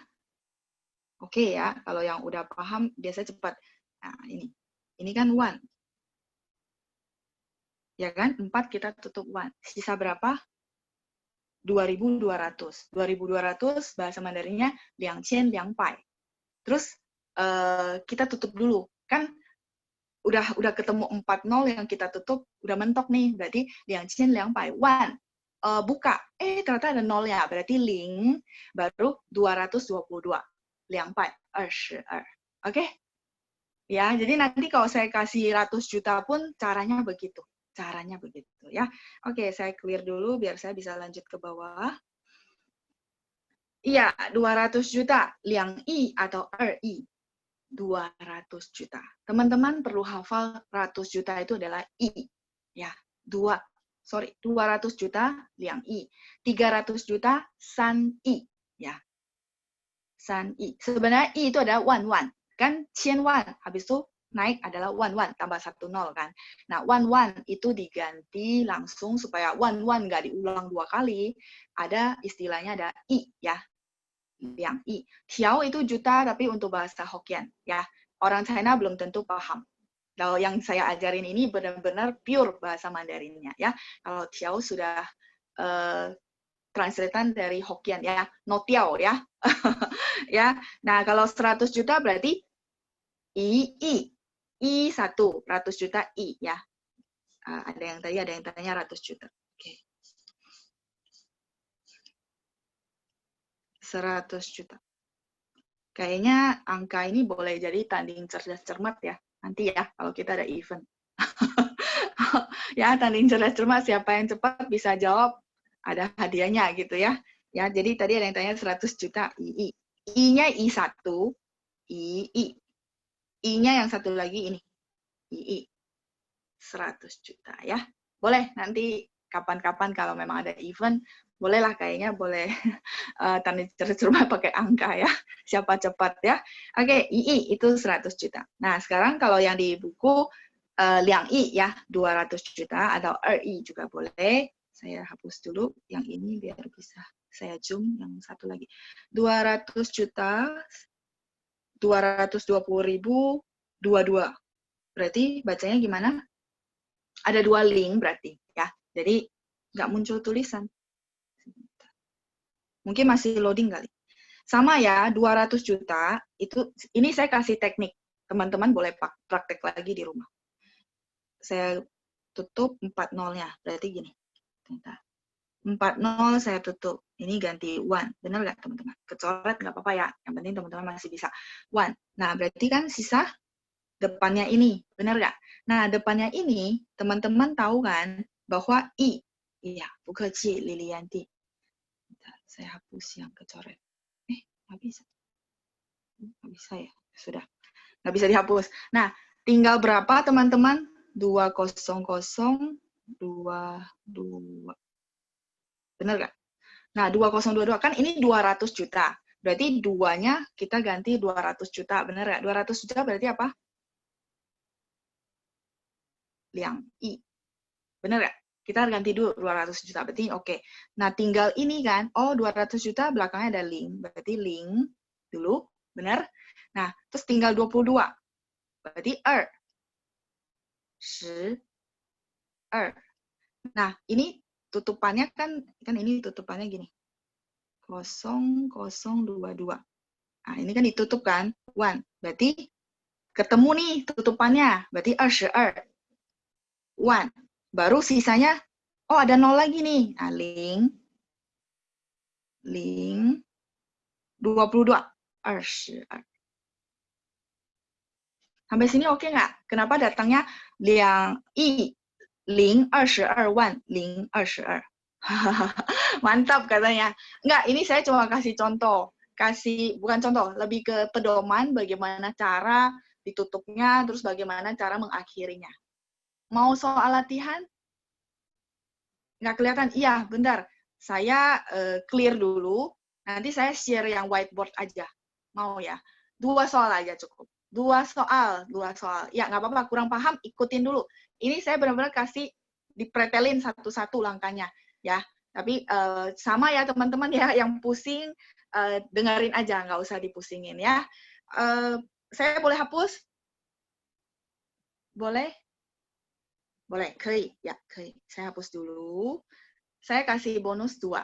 Oke ya, kalau yang udah paham biasa cepat. Nah, ini kan 1. Ya kan? 4 kita tutup 1. Sisa berapa? 2.200. 2.200 bahasa Mandarinnya 2,200. Terus kita tutup dulu. Kan udah ketemu 40 yang kita tutup, udah mentok nih. Berarti 2,200,000. Buka. Ternyata ada 0 ya. Berarti link baru 222. 222. Oke? Ya, jadi nanti kalau saya kasih ratus juta pun caranya begitu. Caranya begitu ya. Oke, saya clear dulu biar saya bisa lanjut ke bawah. Iya, 200 juta. 2亿 atau 2亿. 200 juta. Teman-teman perlu hafal 100 juta itu adalah I. Ya, 200 juta 2亿. 300 juta 3亿. Ya. 3亿. Sebenarnya I itu adalah 1,000,000. Kan 1,000,000. Habis itu naik adalah 1,000,000 tambah 1 0 kan. Nah, 1,000,000 itu diganti langsung supaya 1,000,000 nggak diulang 2 kali. Ada istilahnya ada I ya. Yang I. Tiao itu juta tapi untuk bahasa Hokkien ya. Orang China belum tentu paham. Kalau yang saya ajarin ini benar-benar pure bahasa Mandarinnya ya. Kalau Tiao sudah translatean dari Hokkien ya. No Tiao ya. Ya. Nah, kalau 100 juta berarti I 1, 100 juta I ya. Ada yang tanya 100 juta. Oke. 100 juta. Kayaknya angka ini boleh jadi tanding cerdas cermat ya. Nanti ya kalau kita ada event. Ya, tanding cerdas cermat, siapa yang cepat bisa jawab ada hadiahnya gitu ya. Ya, jadi tadi ada yang tanya 100 juta II. I-nya I1, II. I-nya yang satu lagi ini. II. 100 juta ya. Boleh nanti kapan-kapan kalau memang ada event, bolehlah kayaknya boleh tanding cerdas cermat pakai angka ya. Siapa cepat ya. Oke, II itu 100 juta. Nah, sekarang kalau yang di buku 2亿 ya, 200 juta atau 2亿 juga boleh. Saya hapus dulu yang ini biar bisa saya zoom yang satu lagi. 200 juta 220.000 22. Berarti bacanya gimana? Ada 2 link berarti ya. Jadi nggak muncul tulisan. Mungkin masih loading kali. Sama ya, 200 juta itu ini saya kasih teknik. Teman-teman boleh praktek lagi di rumah. Saya tutup 4 nolnya. Berarti gini. Bentar. 40 saya tutup. Ini ganti 1. Benar nggak teman-teman? Kecoret nggak apa-apa ya. Yang penting teman-teman masih bisa 1. Nah, berarti kan sisa depannya ini. Benar nggak? Nah, depannya ini teman-teman tahu kan bahwa I. Iya, bukaci Lilianti. Bentar, saya hapus yang kecoret. Nggak bisa. Nggak bisa ya? Sudah. Nggak bisa dihapus. Nah, tinggal berapa teman-teman? 200, 22. Benar nggak? Nah, 2022 kan ini 200 juta. Berarti duanya kita ganti 200 juta. Benar nggak? 200 juta berarti apa? Liang I. Benar nggak? Kita ganti dulu 200 juta. Berarti oke. Nah, tinggal ini kan. Oh, 200 juta belakangnya ada ling. Berarti ling dulu. Benar? Nah, terus tinggal 22. Berarti 2. 12. Nah, ini tutupannya kan ini tutupannya gini. 0022. Nah, ini kan ditutup kan? 1. Berarti ketemu nih tutupannya. Berarti 22. 1. Baru sisanya, oh ada 0 lagi nih. Nah, ling 22. 22. Sampai sini oke nggak? Kenapa datangnya liang I? Ling 22 ling 22. Mantap katanya. Enggak, ini saya cuma kasih contoh. Bukan contoh, lebih ke pedoman bagaimana cara ditutupnya, terus bagaimana cara mengakhirinya. Mau soal latihan? Nggak kelihatan? Iya, bentar. Saya clear dulu. Nanti saya share yang whiteboard aja. Mau ya? 2 soal aja cukup. 2 soal. Ya, nggak apa-apa, kurang paham, ikutin dulu. Ini saya benar-benar kasih dipretelin satu-satu langkahnya. Ya, tapi sama ya teman-teman ya, yang pusing, dengerin aja, nggak usah dipusingin ya. Saya boleh hapus? Boleh? Boleh, kei. Ya, kei. Saya hapus dulu. Saya kasih bonus 2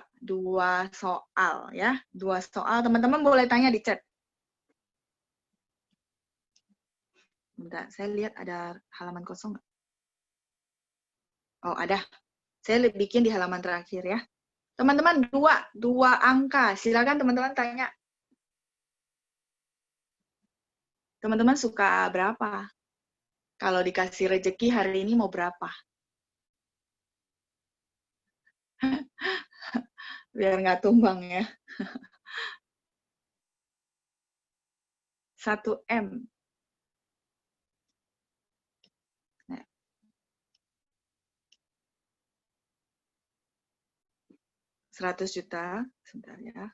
soal ya. 2 soal, teman-teman boleh tanya di chat. Bentar, saya lihat ada halaman kosong nggak? Oh, ada. Saya bikin di halaman terakhir ya. Teman-teman, 2 angka. Silakan teman-teman tanya. Teman-teman suka berapa? Kalau dikasih rezeki hari ini mau berapa? Biar nggak tumbang ya. 1 M. 100 juta, sebentar ya.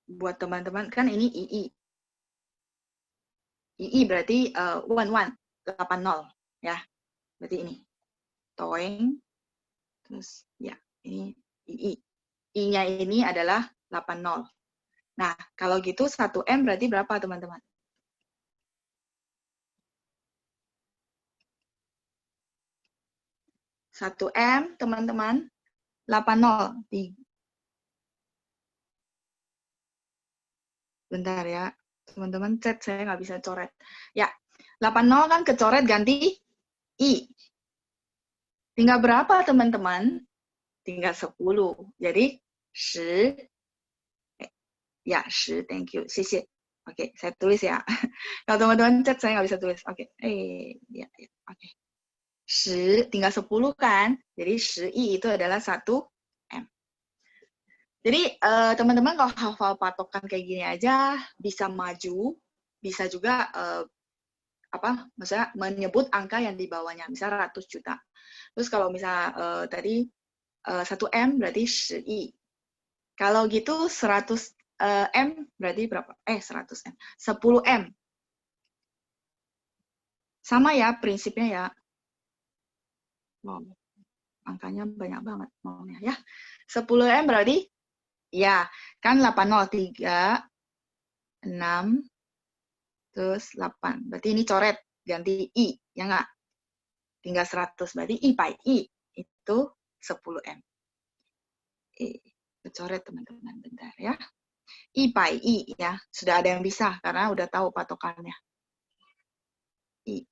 Buat teman-teman, kan ini II. II berarti 11, 80 ya. Berarti ini. Toeng. Terus ya, ini II. I-nya ini adalah 80. Nah, kalau gitu 1 M berarti berapa teman-teman? Satu M, teman-teman. 80. Bentar ya, teman-teman chat saya nggak bisa coret. Ya, 80 kan kecoret ganti I. Tinggal berapa teman-teman? Tinggal 10. Jadi 10. Ya, 10, thank you. Sisi. Oke, saya tulis ya. Kalau teman-teman chat saya nggak bisa tulis. Oke, ya, oke. 10, tinggal 10 kan? Jadi 10I itu adalah 1 M. Jadi teman-teman kalau hafal patokan kayak gini aja bisa maju, bisa juga maksudnya menyebut angka yang di bawahnya, misalnya 100 juta. Terus kalau misalnya tadi 1 M berarti 10I. Kalau gitu 100 M berarti berapa? 100 M. 10 M. Sama ya prinsipnya ya. Wow, angkanya banyak banget maunya ya. 10 M berarti ya, kan 803, 6, terus 8. Berarti ini coret, ganti I, ya nggak? Tinggal 100, berarti I by I, itu 10 M. Coret teman-teman, bentar ya. I by I, ya. Sudah ada yang bisa, karena udah tahu patokannya. I.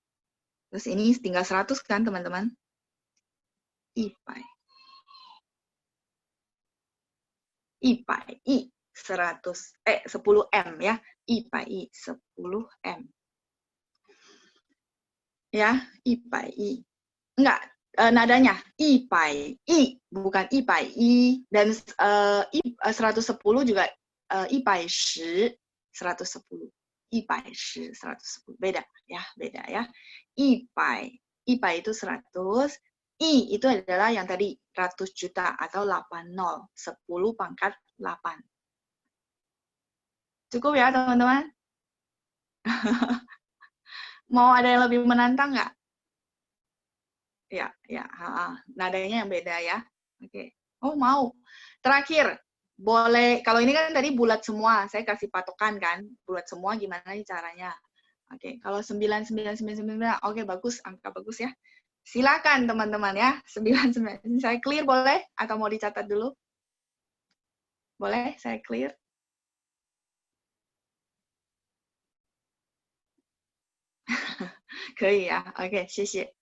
Terus ini tinggal 100 kan teman-teman? 100. 100 10M ya. 100 10M. Ya, 100. Enggak, nadanya 100 bukan 100 dan 110 juga 110 110. 110 110 beda ya, beda ya. 100 itu 100, itu adalah yang tadi 100 juta atau 80, 10 pangkat 8. Cukup ya teman-teman? Mau ada yang lebih menantang nggak? Ya, nadanya yang beda ya. Oke. Oh, mau. Terakhir, boleh, kalau ini kan tadi bulat semua, saya kasih patokan kan, bulat semua gimana nih caranya. Oke, kalau 9999, oke bagus, angka bagus ya. Silakan teman-teman ya, 99. Saya clear boleh? Atau mau dicatat dulu? Boleh, saya clear? Kei ya, oke, 谢谢.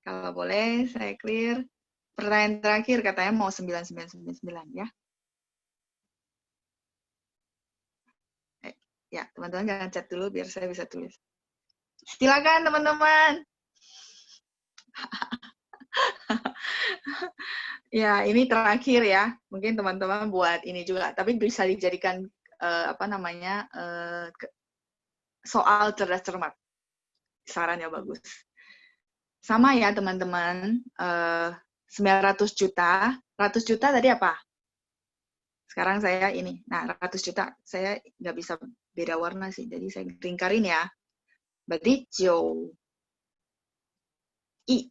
Kalau boleh, saya clear. Pertanyaan terakhir katanya mau 9999 ya. Ya, teman-teman jangan chat dulu biar saya bisa tulis. Silakan teman-teman. Ya, ini terakhir ya. Mungkin teman-teman buat ini juga, tapi bisa dijadikan soal cerdas cermat. Sarannya bagus. Sama ya teman-teman, 900 juta. 100 juta tadi apa? Sekarang saya ini. Nah, 100 juta saya nggak bisa beda warna sih, jadi saya ringkarin ya. Berarti 9 I.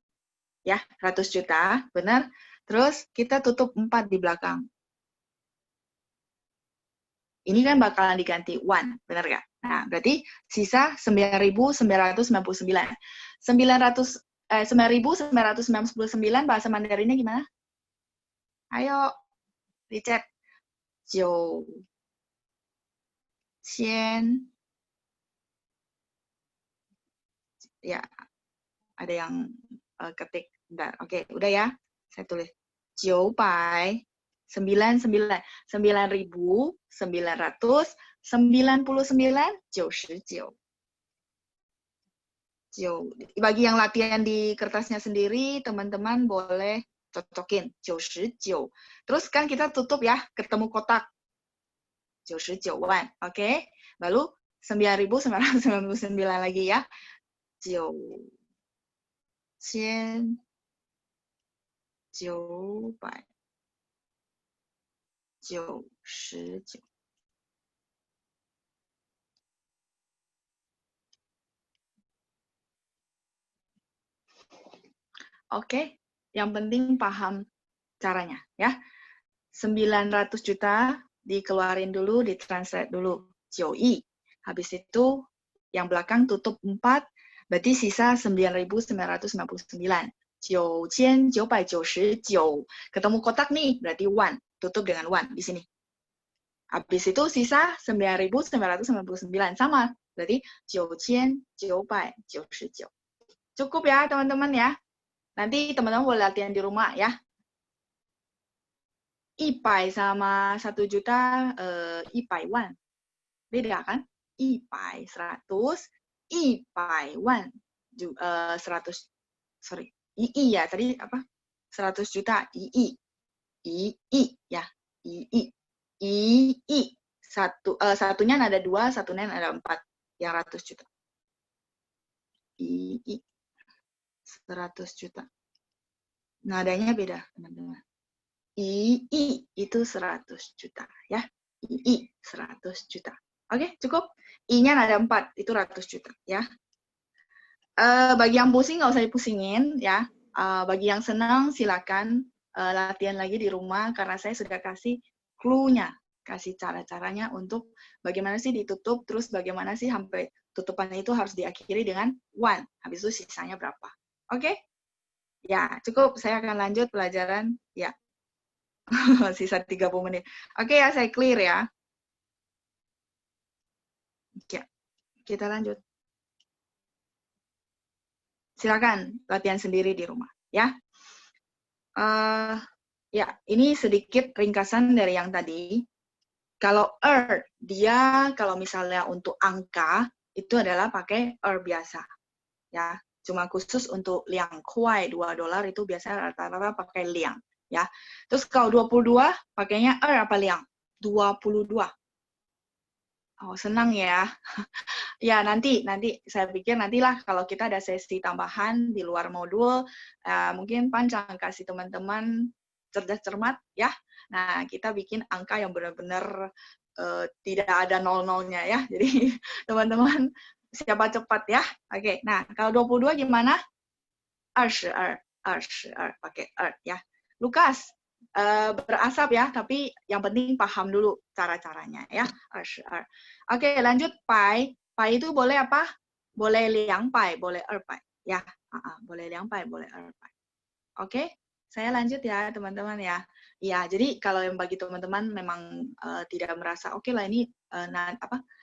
Ya, 100 juta, benar. Terus kita tutup 4 di belakang. Ini kan bakalan diganti 1, benar nggak? Nah, berarti sisa 9.999. 9.999 bahasa Mandarinnya gimana? Ayo, di chat. 9,000. Ya, ada yang ketik. Bentar. Oke, udah ya. Saya tulis 999. 9.999. Bagi yang latihan di kertasnya sendiri, teman-teman boleh cocokin 99. Terus kan kita tutup ya, ketemu kotak 99,000, oke? Lalu 9.999 lagi ya. 9,999. Oke, yang penting paham caranya ya. 900 juta dikeluarin dulu, ditranslate dulu. 9亿. Habis itu yang belakang tutup 4, berarti sisa 9.999. 9,999. Ketemu kotak nih, berarti 1. Tutup dengan 1 di sini. Habis itu sisa 9.999. Sama, berarti 9,999. Cukup ya teman-teman ya. Nanti teman-teman boleh latihan di rumah ya. 100 sama 1 juta, 100,000. Beda kan? 100, 100, 100,000. 100, sorry. II ya, tadi apa? 100 juta, II. II ya, II. II. Satunya ada 2, satunya ada 4. Yang 100 juta. II. 100 juta. Nadanya beda, teman-teman. II itu 100 juta ya. II 100 juta. Oke, cukup. I-nya ada 4, itu 100 juta ya. Bagi yang pusing nggak usah dipusingin ya. Bagi yang senang silakan latihan lagi di rumah karena saya sudah kasih clue-nya, kasih cara-caranya untuk bagaimana sih ditutup, terus bagaimana sih sampai tutupan itu harus diakhiri dengan 1. Habis itu sisanya berapa. Oke? Ya, cukup. Saya akan lanjut pelajaran. Ya. Sisa 30 menit. Oke ya, saya clear ya. Ya, kita lanjut. Silakan latihan sendiri di rumah, ya. Ya, ini sedikit ringkasan dari yang tadi. Kalau dia kalau misalnya untuk angka itu adalah pakai biasa, ya. Cuma khusus untuk liang kuai $2 itu biasanya rata-rata pakai liang, ya. Terus kalau 22 pakainya apa liang? 22. Oh, senang ya. Ya, nanti saya pikir nantilah kalau kita ada sesi tambahan di luar modul, mungkin panjang kasih teman-teman cerdas cermat ya. Nah, kita bikin angka yang benar-benar tidak ada nol-nolnya ya. Jadi teman-teman siapa cepat ya. Oke, nah kalau 22 gimana? 22 pakai ya. Lukas, berasap ya, tapi yang penting paham dulu cara-caranya ya. 22. Oke, lanjut pai. Pai itu boleh apa? Boleh liang pai, boleh pai. Ya, boleh liang pai, boleh pai. Oke, saya lanjut ya teman-teman ya. Ya, jadi kalau yang bagi teman-teman memang tidak merasa oke lah ini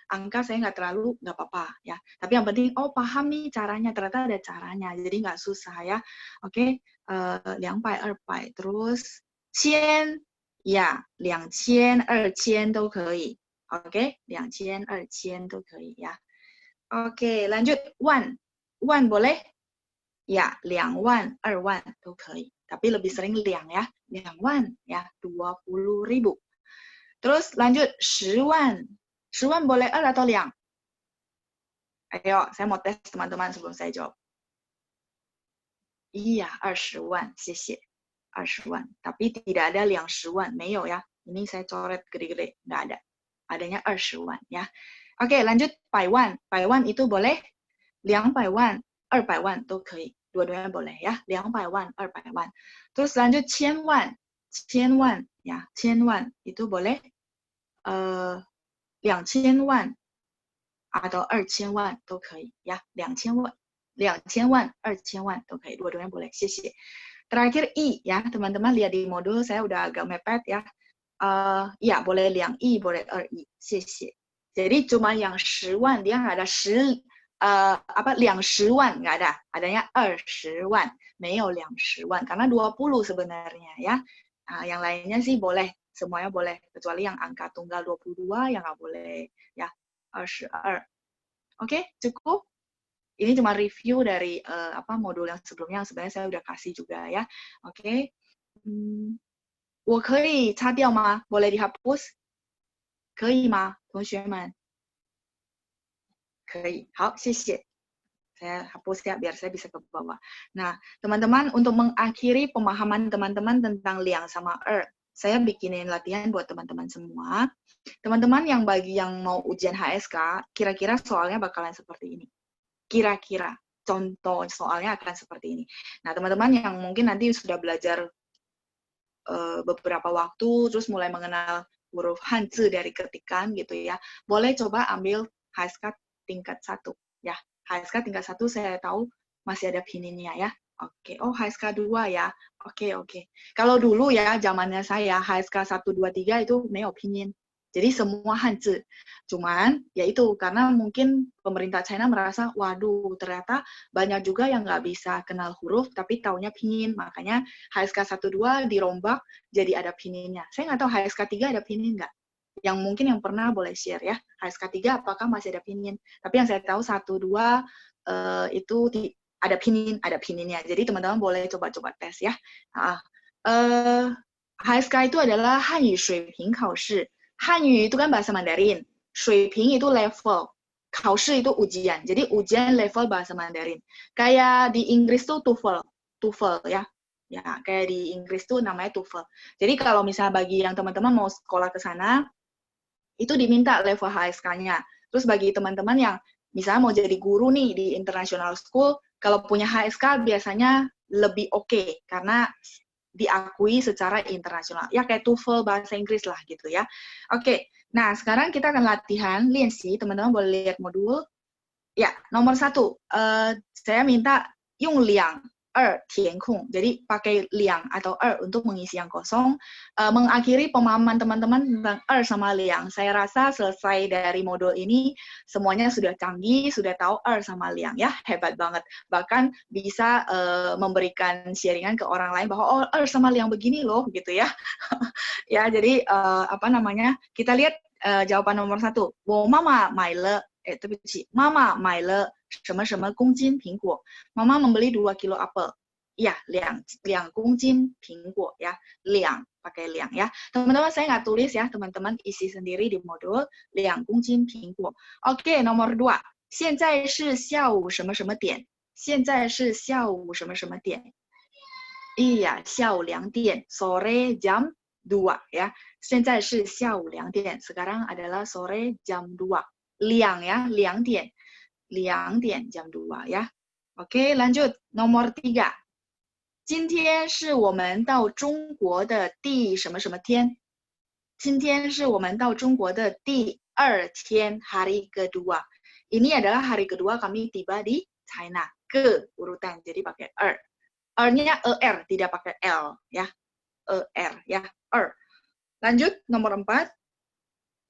angka saya nggak apa-apa ya. Tapi yang penting paham nih caranya, ternyata ada caranya, jadi nggak susah ya. Oke, 200、200，terus 千，呀，2000、2000都可以。Oke, 2000、2000都可以ya. Oke, lanjut 万boleh? Ya, 2万、2万都可以。Tapi lebih sering liang ya, 2万 ya, 20.000. Terus lanjut 10万，10万 boleh atau liang? Ayo, saya mau tes teman-teman sebelum saya jawab. Iya, 20万, 谢谢. 20万, tapi tidak ada liang 10万, 没有ya. Ini saya coret gede-gede, nggak ada. Adanya 20万 ya. Oke, lanjut 100万. 100万 itu boleh? 200万、200万 都可以。Dua-duanya boleh ya. 200万、200万. Terus lanjut 1000万. 1000万 ya. 1000万 itu boleh 2000万 atau 2000万 都可以ya. 2000万、2000万、2000万 都可以。Dua-duanya boleh. 谢谢. Terakhir i ya. Teman-teman lihat di modul saya udah agak mepet ya. Ya, boleh liang i, boleh i. 谢谢. Jadi cuma yang 10万 dia nggak ada 20万 nggak ada, adanya 20万, 没有20万 karena 20 sebenarnya ya. Yang lainnya sih boleh, semuanya boleh kecuali yang angka tunggal 22 yang nggak boleh ya. 22. Oke, cukup. Ini cuma review dari modul yang sebelumnya yang sebenarnya saya udah kasih juga ya. Oke. 我可以擦掉吗？ boleh dihapus？ 可以吗，同学们？ 可以，好，谢谢。Saya hapus ya, biar saya bisa ke bawah. Nah, teman-teman, untuk mengakhiri pemahaman teman-teman tentang liang sama saya bikinin latihan buat teman-teman semua. Teman-teman yang bagi yang mau ujian HSK, kira-kira soalnya bakalan seperti ini. Kira-kira, contoh soalnya akan seperti ini. Nah, teman-teman yang mungkin nanti sudah belajar beberapa waktu, terus mulai mengenal huruf Hanzi dari ketikan gitu ya, boleh coba ambil HSK tingkat 1 ya. HSK tingkat 1 saya tahu masih ada pininnya ya. Oke, HSK 2 ya. Oke. Kalau dulu ya zamannya saya HSK 1 2 3 itu没有 pinin. Jadi semua Hanzi. Cuman ya itu karena mungkin pemerintah China merasa waduh ternyata banyak juga yang nggak bisa kenal huruf tapi taunya pinin. Makanya HSK 1 2 dirombak jadi ada pininnya. Saya nggak tahu HSK 3 ada pinin nggak? Yang mungkin yang pernah boleh share ya. HSK 3 apakah masih ada pinin? Tapi yang saya tahu 1 2 itu ada pininnya. Jadi teman-teman boleh coba-coba tes ya. HSK itu adalah Hanyu Shuiping Kaoshi. Hanyu itu kan bahasa Mandarin. Shuiping itu level. Kaoshi itu ujian. Jadi ujian level bahasa Mandarin. Kayak di Inggris tuh TOEFL ya. Ya, kayak di Inggris tuh namanya TOEFL. Jadi kalau misalnya bagi yang teman-teman mau sekolah ke sana, itu diminta level HSK-nya. Terus bagi teman-teman yang misalnya mau jadi guru nih di international school, kalau punya HSK biasanya lebih oke, karena diakui secara internasional. Ya kayak TOEFL bahasa Inggris lah gitu ya. Oke, nah sekarang kita akan latihan, liansi, teman-teman boleh lihat modul. Ya, nomor 1, saya minta yung liang. 填空. Jadi pakai liang atau untuk mengisi yang kosong. Mengakhiri pemahaman teman-teman tentang sama liang. Saya rasa selesai dari modul ini semuanya sudah canggih, sudah tahu sama liang ya, hebat banget. Bahkan bisa memberikan sharingan ke orang lain bahwa sama liang begini loh gitu ya. Ya, jadi kita lihat jawaban nomor 1. 我妈妈买了对不起，妈妈买了什么什么公斤苹果。Mama membeli 2 kilo apel. Ya, 2 公斤苹果ya. Liang, pakai liang ya. Teman-teman saya nggak tulis ya, teman-teman isi sendiri di modul 2公斤苹果. Oke, nomor 2. 现在是下午什么什么点。现在是下午什么什么点。Iya, 下午2点. Sore jam 2 ya. 现在是下午2点. Sekarang adalah sore jam 2. Liang ya, 2点. 2点 jam 2 ya. Oke, lanjut. Nomor 3. 今天是我们到中国的第什么什么天。今天是我们到中国的第2天, hari kedua. Ini adalah hari kedua kami tiba di China. Ke urutan, jadi pakai R-nya ER, tidak pakai L ya. ER ya, R. Lanjut, nomor 4.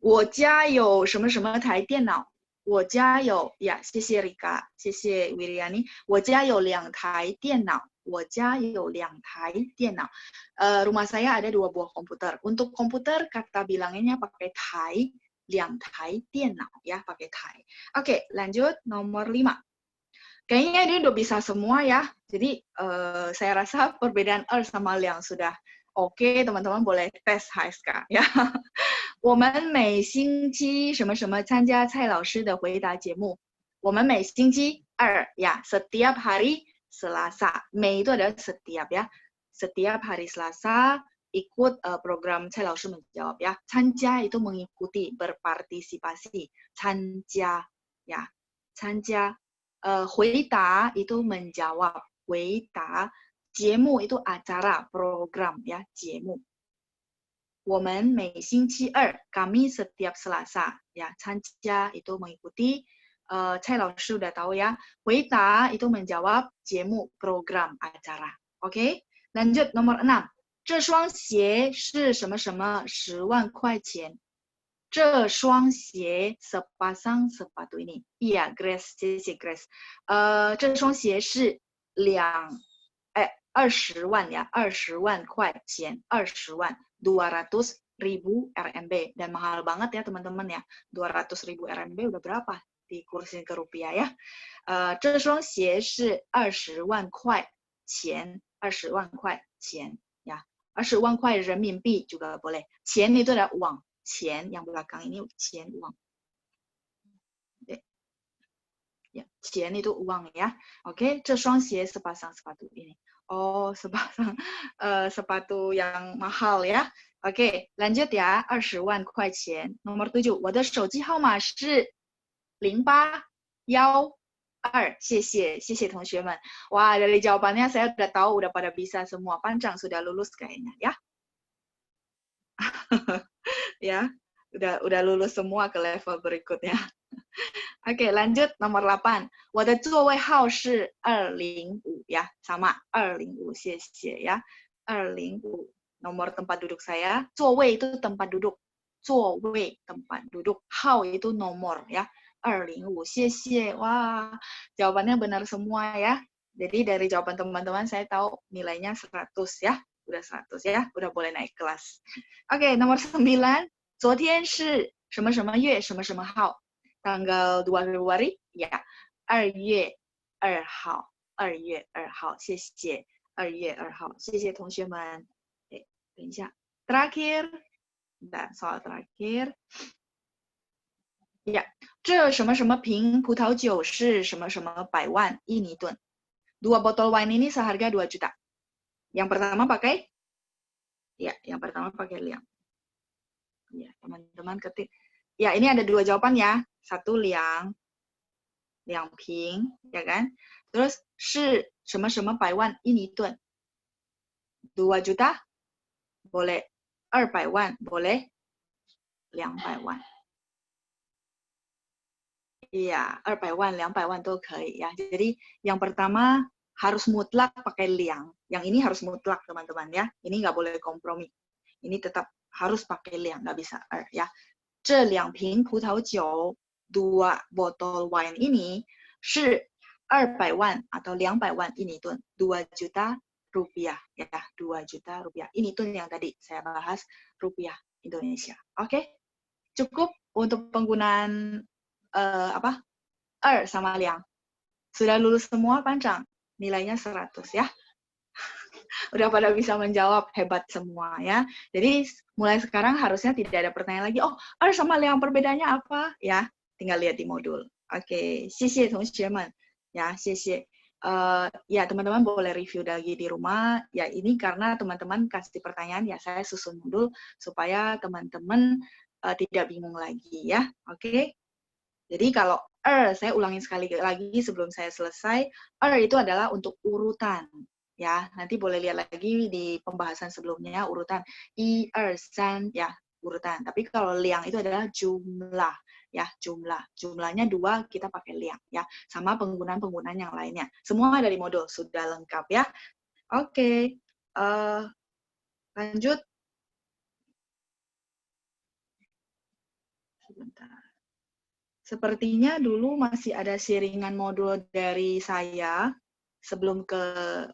我家有什么什么台电脑。我家有 ya, 谢谢 Rika, 谢谢 Wiriani. 我家有2台电脑。我家有2台电脑. Rumah saya ada 2 buah komputer. Untuk komputer kata bilangnya pakai tai, 2台电脑 ya, pakai tai. Oke, lanjut nomor 5. Kayaknya ini udah bisa semua ya. Jadi saya rasa perbedaan sama liang sudah oke, teman-teman boleh tes HSK ya. 我们每星期什么什么参加蔡老师的回答节目。我们每星期2 ya, setiap hari Selasa. Mei itu adalah setiap ya. Setiap hari Selasa ikut program Cai Lao Shi menjawab ya. 参加 itu mengikuti, berpartisipasi. 参加 ya. 参加 回答 itu menjawab. 回答 节目 itu acara, program ya, 节目。我们每星期2 kami setiap Selasa ya. 参加 itu mengikuti. Cai Lao Shi udah tahu ya. 回答 itu menjawab, 节目 program acara. Oke, lanjut nomor 6. 这双鞋是什么什么10万块钱。这双鞋 sepasang sepatu ini. Iya, Grace, 谢谢 Grace. 这双鞋是20万ya, 20万块钱, 20万, 200.000 RMB. Dan mahal banget ya teman-teman ya. 200.000 RMB udah berapa? Dikursin ke rupiah ya. 这双鞋是20万块钱, 20万块钱 ya. 20万块人民币 juga boleh. 钱 itu adalah uang. 钱 yang belakang ini 钱 uang. Ya, 钱 itu uang ya. Oke, 这双鞋 sepasang sepatu ini. Oh, sepasang sepatu yang mahal ya. Oke, lanjut ya. 20万块钱. Nomor 7. 我的手机号码是0812. 谢谢同学们. Wah, dari jawabannya saya udah tahu, udah pada bisa semua. Panjang sudah lulus kayaknya ya. Ya, udah lulus semua ke level berikutnya. Oke, lanjut nomor 8. 我的座位号是205 ya, sama 205, 谢谢ya. 205 nomor tempat duduk saya. 座位 itu tempat duduk. 座位 tempat duduk. 号 itu nomor ya. 205, 谢谢. Wah, jawabannya benar semua ya. Jadi dari jawaban teman-teman saya tahu nilainya 100 ya. Udah 100 ya, udah boleh naik kelas. Oke, nomor 9. 昨天是什么什么月什么什么号 tanggal 2 Februari ya. 2月2号 2月2号 谢谢 2月2号 谢谢同学们。等一下 terakhir bentar, soal terakhir ya. 这什么什么瓶葡萄酒是什么什么百万印尼盾. 2 botol wine ini seharga 2 juta. Yang pertama pakai liang. Ya, teman-teman ketik. Ya, ini ada 2 jawaban ya. 1 liang ping, ya kan? Terus 是什么什么百万印尼盾. 2 juta boleh, 200 万 boleh, 200 万. Iya, 200 万, 200 万 都可以 ya. Jadi yang pertama harus mutlak pakai liang. Yang ini harus mutlak, teman-teman ya. Ini nggak boleh kompromi. Ini tetap harus pakai liang, nggak bisa ya. 这2瓶葡萄酒, 2 botol wine ini 是200 万 atau 200 万 ini tuh 2 juta rupiah ya, 2 juta rupiah. Ini tuh yang tadi saya bahas rupiah Indonesia. Oke? Cukup untuk penggunaan apa? Sama liang. Sudah lulus semua, Pancang? Nilainya 100 ya. Udah pada bisa menjawab, hebat semua ya. Jadi mulai sekarang harusnya tidak ada pertanyaan lagi. Oh, sama liang perbedaannya apa? Ya, tinggal lihat di modul. Oke, 谢谢同学们. Ya, 谢谢. Ya, teman-teman boleh review lagi di rumah. Ya, ini karena teman-teman kasih pertanyaan, ya saya susun modul supaya teman-teman tidak bingung lagi ya. Oke. Jadi kalau saya ulangin sekali lagi sebelum saya selesai. Itu adalah untuk urutan. Ya, nanti boleh lihat lagi di pembahasan sebelumnya urutan 1, 2, 3 ya, urutan. Tapi kalau liang itu adalah jumlah ya, jumlahnya 2 kita pakai liang ya, sama penggunaan yang lainnya. Semua dari modul sudah lengkap ya. Oke. Lanjut. Sebentar. Sepertinya dulu masih ada sharingan modul dari saya sebelum ke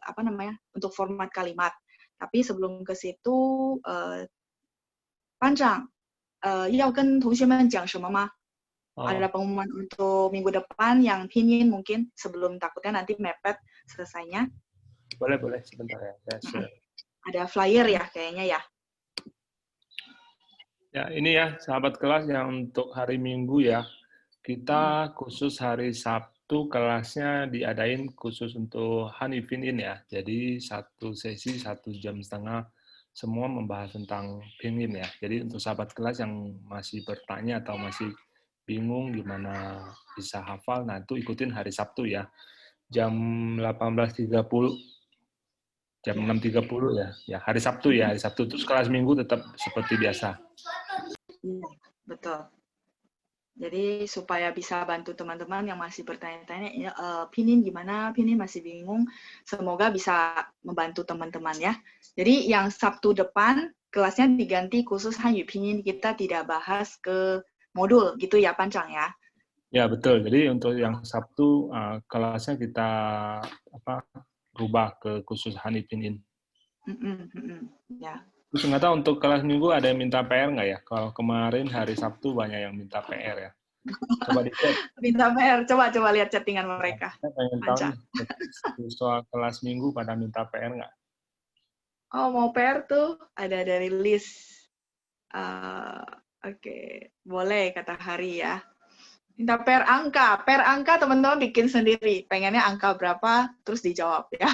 apa namanya untuk format kalimat. Tapi sebelum ke situ, 班长，要跟同学们讲什么吗？ Ada pengumuman untuk minggu depan yang pinyin mungkin sebelum takutnya nanti mepet selesainya. Boleh sebentar ya. Ada flyer ya kayaknya ya. Ya ini ya sahabat kelas yang untuk hari Minggu ya. Kita khusus hari Sabtu kelasnya diadain khusus untuk Hani Pinyin ya. Jadi 1 sesi 1 jam setengah semua membahas tentang Pinyin ya. Jadi untuk sahabat kelas yang masih bertanya atau masih bingung gimana bisa hafal, nah itu ikutin hari Sabtu ya. Jam 18.30, jam 6.30 ya. Ya hari Sabtu ya, hari Sabtu. Terus kelas Minggu tetap seperti biasa. Iya, betul. Jadi supaya bisa bantu teman-teman yang masih bertanya-tanya, Pinyin gimana, Pinyin masih bingung, semoga bisa membantu teman-teman ya. Jadi yang Sabtu depan kelasnya diganti khusus Hanyu Pinyin, kita tidak bahas ke modul gitu ya, Pancang ya? Ya betul. Jadi untuk yang Sabtu kelasnya kita rubah ke khusus Hanyu Pinyin. Ya. Terus nggak tahu untuk kelas Minggu ada yang minta PR nggak ya? Kalau kemarin hari Sabtu banyak yang minta PR ya. Coba dicek. Minta PR, coba lihat chattingan mereka. Saya pengen tahu nih, soal kelas Minggu pada minta PR nggak? Oh, mau PR tuh ada dari list. Oke, boleh kata Hari ya. Minta per angka teman-teman bikin sendiri. Pengennya angka berapa, terus dijawab ya.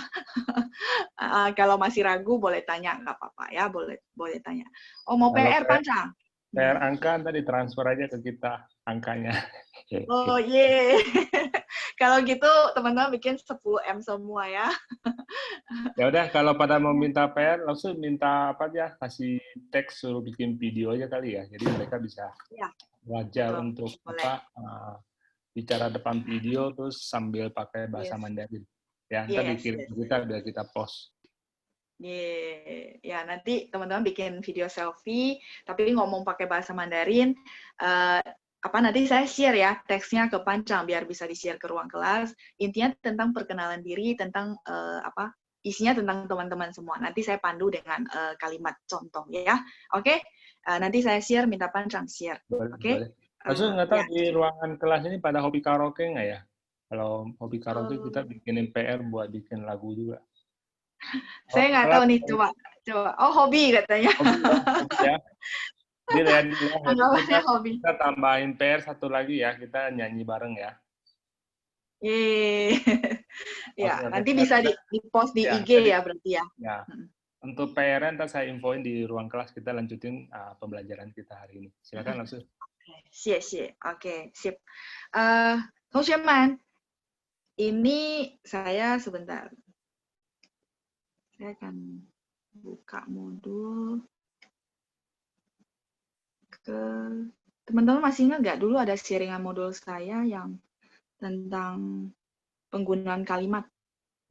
Kalau masih ragu boleh tanya, nggak apa-apa ya, boleh tanya. Oh mau PR, Pancang? PR angka tadi transfer aja ke kita angkanya. Oh ye. Kalau gitu teman-teman bikin 10M semua ya. Ya udah kalau pada mau minta PR langsung minta apa aja, kasih teks suruh bikin video aja kali ya. Jadi mereka bisa belajar untuk bicara depan video terus sambil pakai bahasa Mandarin. Ya, ntar dikirim kita biar kita post. Ya nanti teman-teman bikin video selfie tapi ngomong pakai bahasa Mandarin. Nanti saya share ya teksnya ke Pancang biar bisa di-share ke ruang kelas. Intinya tentang perkenalan diri, tentang isinya tentang teman-teman semua. Nanti saya pandu dengan kalimat contoh ya. Oke? Nanti saya share, minta Pancang share. Oke? Maksudnya nggak tahu di ruangan kelas ini pada hobi karaoke nggak ya? Kalau hobi karaoke kita bikinin PR buat bikin lagu juga. Saya nggak tahu nih, coba. Oh, hobi katanya. Hobi ya. Kita tambahin PR satu lagi ya, kita nyanyi bareng ya. Ya, nanti bisa di-post di IG ya berarti ya. Ya. Untuk PR ntar saya infoin di ruang kelas, kita lanjutin pembelajaran kita hari ini. Silakan langsung. 谢谢. Oke, sip. 同学们, ini saya sebentar. Saya akan buka modul ke teman-teman masih ingat nggak dulu ada sharingan modul saya yang tentang penggunaan kalimat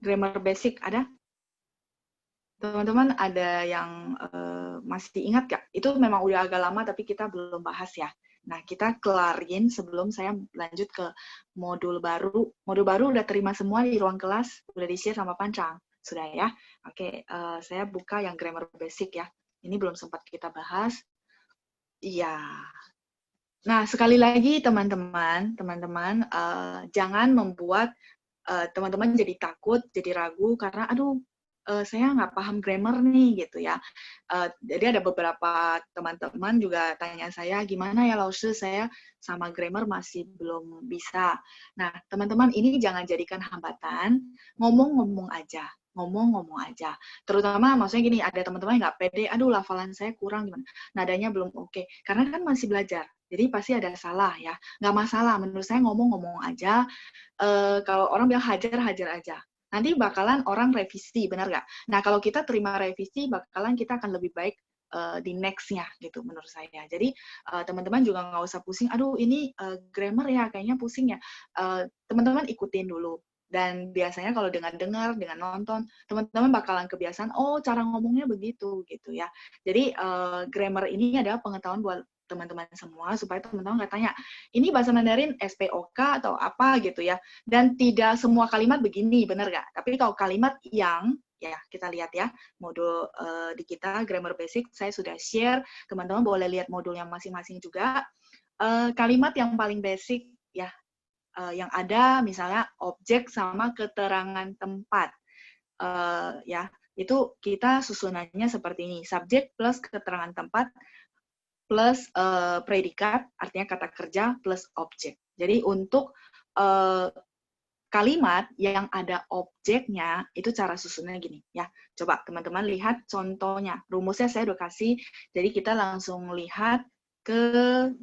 Grammar basic ada? Teman-teman ada yang masih ingat nggak? Itu memang udah agak lama tapi kita belum bahas ya. Nah, kita kelarin sebelum saya lanjut ke modul baru. Modul baru udah terima semua di ruang kelas, udah di-share sama Pancang. Sudah ya? Oke, saya buka yang grammar basic ya. Ini belum sempat kita bahas. Iya. Nah, sekali lagi teman-teman, jangan membuat teman-teman jadi takut, jadi ragu karena aduh saya nggak paham grammar nih gitu ya. Jadi ada beberapa teman-teman juga tanya saya gimana ya Laoshi, saya sama grammar masih belum bisa. Nah teman-teman ini jangan jadikan hambatan, ngomong-ngomong aja. Ngomong-ngomong aja. Terutama maksudnya gini, ada teman-teman yang nggak pede, aduh hafalan saya kurang gimana, nadanya belum oke. Karena kan masih belajar, jadi pasti ada salah ya. Nggak masalah, menurut saya ngomong-ngomong aja. Kalau orang bilang hajar aja. Nanti bakalan orang revisi, benar nggak? Nah, kalau kita terima revisi, bakalan kita akan lebih baik di next-nya, gitu menurut saya. Jadi, teman-teman juga nggak usah pusing, aduh ini grammar ya, kayaknya pusing ya. Teman-teman ikutin dulu. Dan biasanya kalau dengar-dengar, dengan nonton, teman-teman bakalan kebiasaan, oh cara ngomongnya begitu, gitu ya. Jadi, grammar ini adalah pengetahuan buat teman-teman semua, supaya teman-teman nggak tanya, ini bahasa Mandarin SPOK atau apa gitu ya. Dan tidak semua kalimat begini, benar nggak? Tapi kalau kalimat yang, ya kita lihat ya, modul di kita, Grammar Basic, saya sudah share, teman-teman boleh lihat modulnya masing-masing juga. Kalimat yang paling basic, ya, yang ada misalnya objek sama keterangan tempat. Ya, itu kita susunannya seperti ini, subjek plus keterangan tempat, plus predikat, artinya kata kerja, plus objek. Jadi untuk kalimat yang ada objeknya, itu cara susunnya gini. Ya, coba teman-teman lihat contohnya. Rumusnya saya udah kasih, jadi kita langsung lihat ke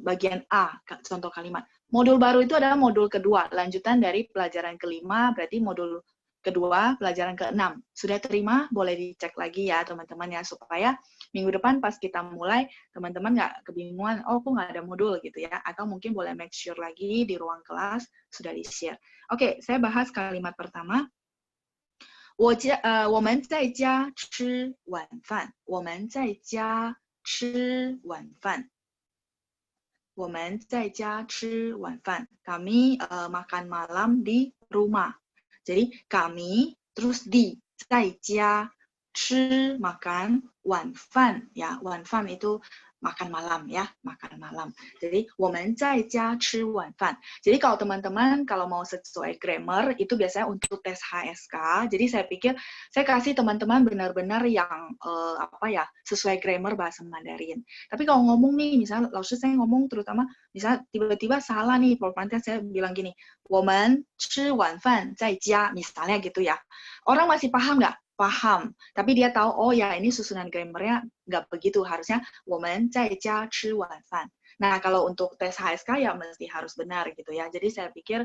bagian A, contoh kalimat. Modul baru itu adalah modul kedua, lanjutan dari pelajaran kelima, berarti modul kedua, pelajaran ke-6. Sudah terima? Boleh dicek lagi ya teman-teman ya, supaya minggu depan pas kita mulai, teman-teman nggak kebingungan, oh kok nggak ada modul gitu ya, atau mungkin boleh make sure lagi di ruang kelas sudah di-share. Oke, saya bahas kalimat pertama. 我们在家吃晚饭。我们在家吃晚饭。我们在家吃晚饭。Kami makan malam di rumah. Jadi kami terus di 在家吃 makan 晚饭 ya, 晚饭 itu makan malam ya, makan malam. Jadi 我们在家吃晚饭. Jadi kalau teman-teman kalau mau sesuai grammar itu biasanya untuk tes HSK. Jadi saya pikir saya kasih teman-teman benar-benar yang apa ya, sesuai grammar bahasa Mandarin. Tapi kalau ngomong nih, misalnya Laoshi saya ngomong terutama misalnya tiba-tiba salah nih, nanti saya bilang gini, 我们吃晚饭在家 misalnya gitu ya. Orang masih paham nggak? Paham, tapi dia tahu, oh ya ini susunan grammarnya nggak begitu, harusnya 我们在家吃晚饭. Nah kalau untuk tes HSK ya mesti harus benar gitu ya. Jadi saya pikir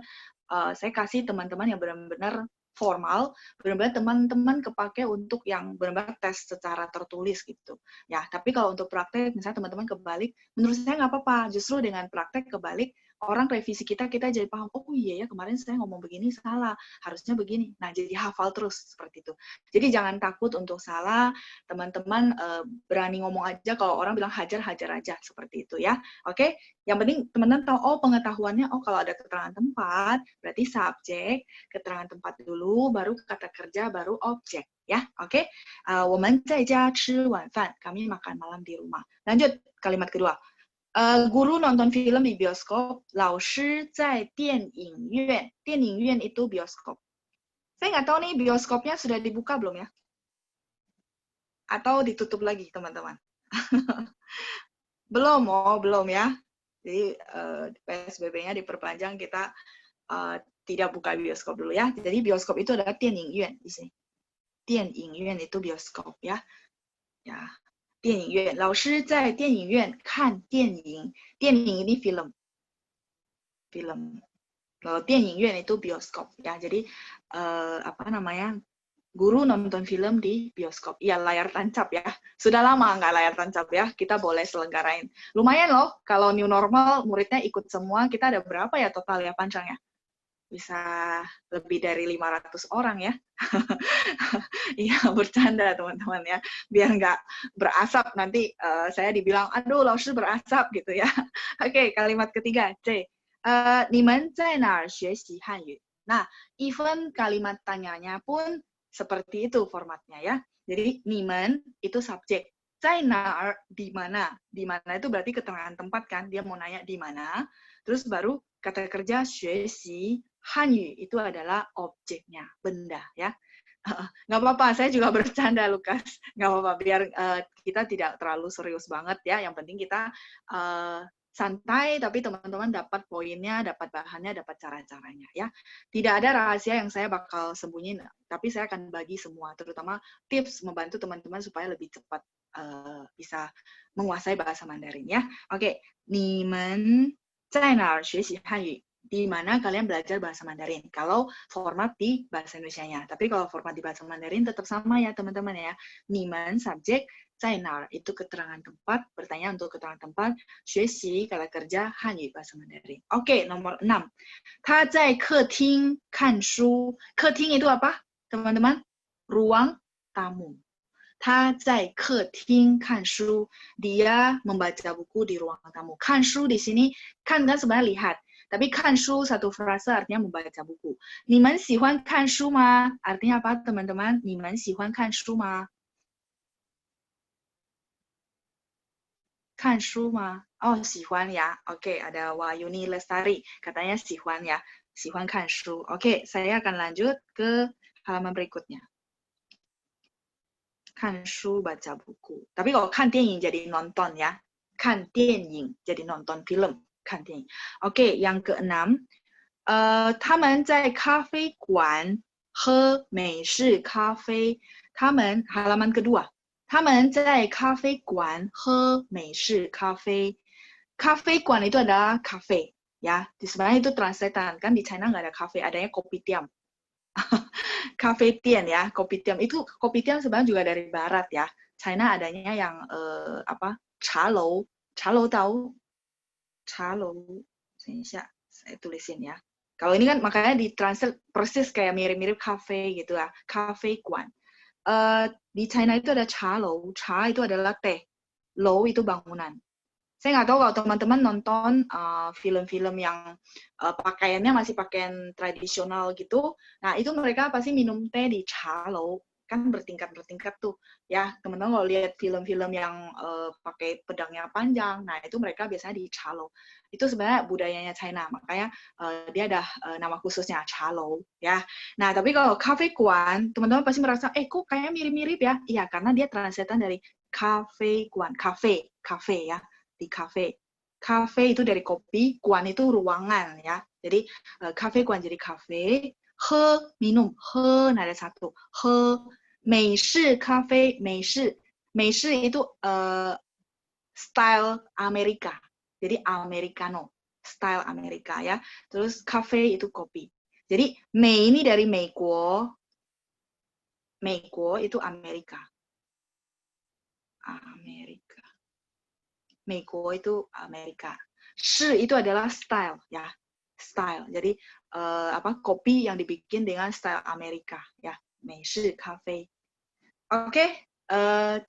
saya kasih teman-teman yang benar-benar formal, benar-benar teman-teman kepake untuk yang benar-benar tes secara tertulis gitu. Ya, tapi kalau untuk praktek, misalnya teman-teman kebalik, menurut saya nggak apa-apa. Justru dengan praktek kebalik, orang revisi kita jadi paham, oh iya ya kemarin saya ngomong begini salah, harusnya begini. Nah, jadi hafal terus seperti itu. Jadi jangan takut untuk salah, teman-teman berani ngomong aja, kalau orang bilang hajar aja, seperti itu ya. Oke? Yang penting teman-teman tahu, oh pengetahuannya, oh kalau ada keterangan tempat, berarti subjek, keterangan tempat dulu, baru kata kerja, baru objek. Ya, oke? 我们在家吃晚饭. Kami makan malam di rumah. Lanjut, kalimat kedua. Guru nonton film di bioskop, 老师在电影院. 电影院 itu bioskop. Saya nggak tahu nih bioskopnya sudah dibuka belum ya? Atau ditutup lagi, teman-teman? Belum, oh belum ya. Jadi PSBB-nya diperpanjang, kita tidak buka bioskop dulu ya. Jadi bioskop itu adalah 电影院 di sini. 电影院 itu bioskop ya. Ya. 电影院，老师在电影院看电影。电影 ini film. Kalau 电影院 itu bioskop ya. Jadi apa namanya? Guru nonton film di bioskop. Iya, layar tancap ya. Sudah lama nggak layar tancap ya. Kita boleh selenggarain. Lumayan loh, kalau new normal muridnya ikut semua. Kita ada berapa ya total ya Pancang ya? bisa lebih dari 500 orang ya. Iya, bercanda teman-teman ya. Biar nggak berasap nanti saya dibilang, aduh, Laoshi berasap gitu ya. Oke, kalimat ketiga, C. 你们在哪儿学习汉语? Nah, even kalimat tanyanya pun seperti itu formatnya ya. Jadi, 你们 itu subjek. 在哪儿 di mana? Di mana itu berarti keterangan tempat kan? Dia mau nanya di mana. Terus baru kata kerja 学习 Hanyu itu adalah objeknya, benda ya. Nggak apa-apa, saya juga bercanda, Lukas. Nggak apa-apa, biar kita tidak terlalu serius banget ya. Yang penting kita santai, tapi teman-teman dapat poinnya, dapat bahannya, dapat cara-caranya ya. Tidak ada rahasia yang saya bakal sembunyiin, tapi saya akan bagi semua, terutama tips membantu teman-teman supaya lebih cepat bisa menguasai bahasa Mandarin ya. Oke, 你们在哪儿学习汉语? Di mana kalian belajar bahasa Mandarin. Kalau format di bahasa Indonesianya. Tapi kalau format di bahasa Mandarin tetap sama ya teman-teman ya. 你们 subjek, 在哪儿 itu keterangan tempat, bertanya untuk keterangan tempat, 学习 kata kerja, 汉语 bahasa Mandarin. Oke, nomor 6. 他在客厅看书. 客厅 itu apa? Teman-teman? Ruang tamu. 他在客厅看书. Dia membaca buku di ruang tamu. 看书 di sini kan sebenarnya lihat. Tapi 看书 satu frase artinya membaca buku. 你们喜欢看书吗? Artinya apa teman-teman? 你们喜欢看书吗? 看书吗? Oh, 喜欢ya. Oke, ada Wayuni Lestari. Katanya 喜欢ya. 喜欢看书. Oke, saya akan lanjut ke halaman berikutnya. 看书 baca buku. Tapi kalau 看电影 jadi nonton ya. 看电影 jadi nonton film. 看电影. Oke, yang keenam, 他们在咖啡馆喝美式咖啡. 他们 halaman kedua. 他们在咖啡馆喝美式咖啡. 咖啡馆 itu adalah cafe ya. Sebenarnya itu translatean kan di China nggak ada cafe, adanya kopitiam. Cafe tian ya, kopitiam itu kopitiam sebenarnya juga dari barat ya. China adanya yang apa? Chalou. Chalou tahu? Chalou, saya tulisin ya. Kalau ini kan makanya ditranslate persis kayak mirip-mirip cafe gitu ya, cafe guan. Di China itu ada chalou, cha itu adalah teh, lou itu bangunan. Saya nggak tahu kalau teman-teman nonton film-film yang pakaiannya masih pakaian tradisional gitu, nah itu mereka pasti minum teh di chalou. Kan bertingkat-bertingkat tuh ya, teman-teman kalau lihat film-film yang pakai pedangnya panjang, nah itu mereka biasanya di chalou. Itu sebenarnya budayanya China, makanya dia ada nama khususnya chalou ya. Nah tapi kalau cafe guan, teman-teman pasti merasa kok kayaknya mirip-mirip ya. Iya, karena dia translatean dari cafe guan, cafe ya, di cafe. Cafe itu dari kopi, guan itu ruangan ya. Jadi cafe guan jadi cafe. He minum, he ada satu, he 美式咖啡，美式itu style Amerika, jadi Americano, style Amerika ya. Terus cafe itu kopi. Jadi 美 ini dari 美国，美国 itu Amerika, Amerika. 美国 itu Amerika. 是 itu adalah style ya. Style. Jadi kopi yang dibikin dengan style Amerika ya, 美式咖啡. Oke,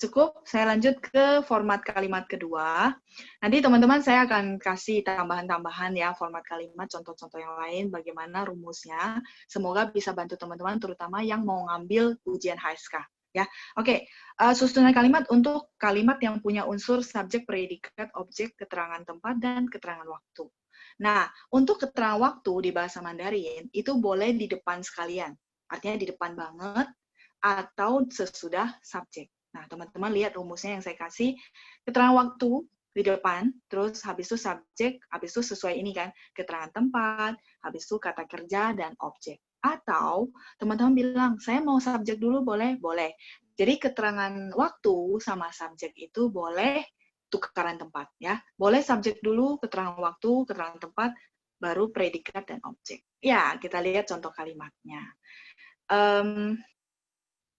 cukup. Saya lanjut ke format kalimat kedua. Nanti teman-teman saya akan kasih tambahan-tambahan ya format kalimat, contoh-contoh yang lain, bagaimana rumusnya. Semoga bisa bantu teman-teman, terutama yang mau ngambil ujian HSK. Ya, oke. Susunan kalimat untuk kalimat yang punya unsur subjek, predikat, objek, keterangan tempat, dan keterangan waktu. Nah, untuk keterangan waktu di bahasa Mandarin, itu boleh di depan sekalian. Artinya di depan banget, atau sesudah subjek. Nah, teman-teman lihat rumusnya yang saya kasih. Keterangan waktu di depan, terus habis itu subjek, habis itu sesuai ini kan, keterangan tempat, habis itu kata kerja, dan objek. Atau teman-teman bilang, saya mau subjek dulu, boleh? Boleh. Jadi keterangan waktu sama subjek itu boleh tukaran tempat ya. Boleh subjek dulu, keterangan waktu, keterangan tempat, baru predikat dan objek. Ya, kita lihat contoh kalimatnya.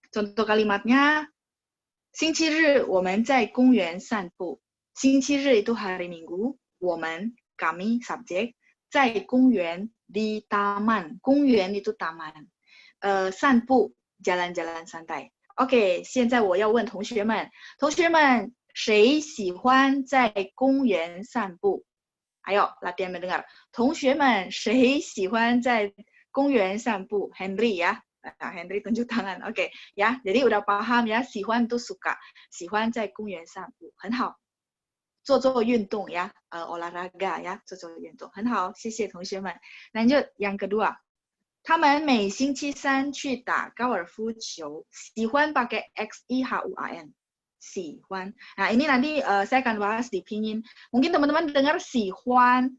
Contoh kalimatnya, 星期日我们在公园散步. 星期日 itu hari Minggu, 我们 kami subjek, 在公园 di taman. 公园 itu taman. 散步 jalan-jalan santai. Oke, 现在我要问同学们，谁喜欢在公园散步？Ayo, latihan mendengar. 同学们，谁喜欢在公园散步 ？Henry ya. Nah, Henry tunjuk tangan. Oke, ya. Jadi udah paham ya, 喜欢 itu suka. 喜欢在公园散步，很好。做运动 ya, olahraga ya, 做运动，很好，谢谢同学们。Lanjut yang kedua. 他们每星期三去打高尔夫球，喜欢pakai XIHUAN， 喜欢。Nah ini nanti saya akan bahas di pinyin. Mungkin teman-teman dengar 喜欢。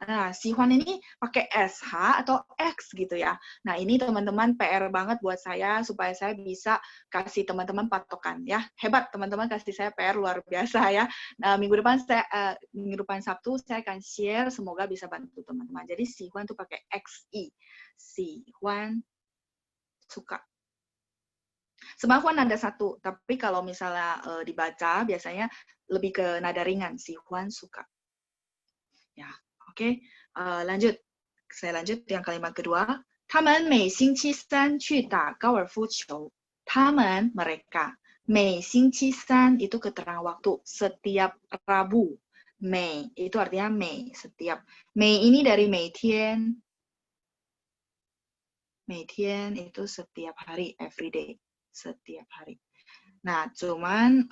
Nah, 喜欢 ini pakai SH atau X gitu ya. Nah, ini teman-teman PR banget buat saya supaya saya bisa kasih teman-teman patokan ya. Hebat teman-teman kasih saya PR luar biasa ya. Nah, minggu depan Sabtu saya akan share, semoga bisa bantu teman-teman. Jadi 喜欢 itu pakai XI. 喜欢 suka. Sebenarnya ada satu, tapi kalau misalnya dibaca biasanya lebih ke nada ringan, 喜欢 suka. Ya, oke. Lanjut. Saya lanjut yang kalimat kedua. 他们每星期三去打高尔夫球。他们 mereka. 每星期三 itu keterangan waktu. Setiap Rabu. 每 itu artinya 每 setiap. 每 ini dari 每天. 每天 itu setiap hari, every day. Setiap hari. Nah, cuman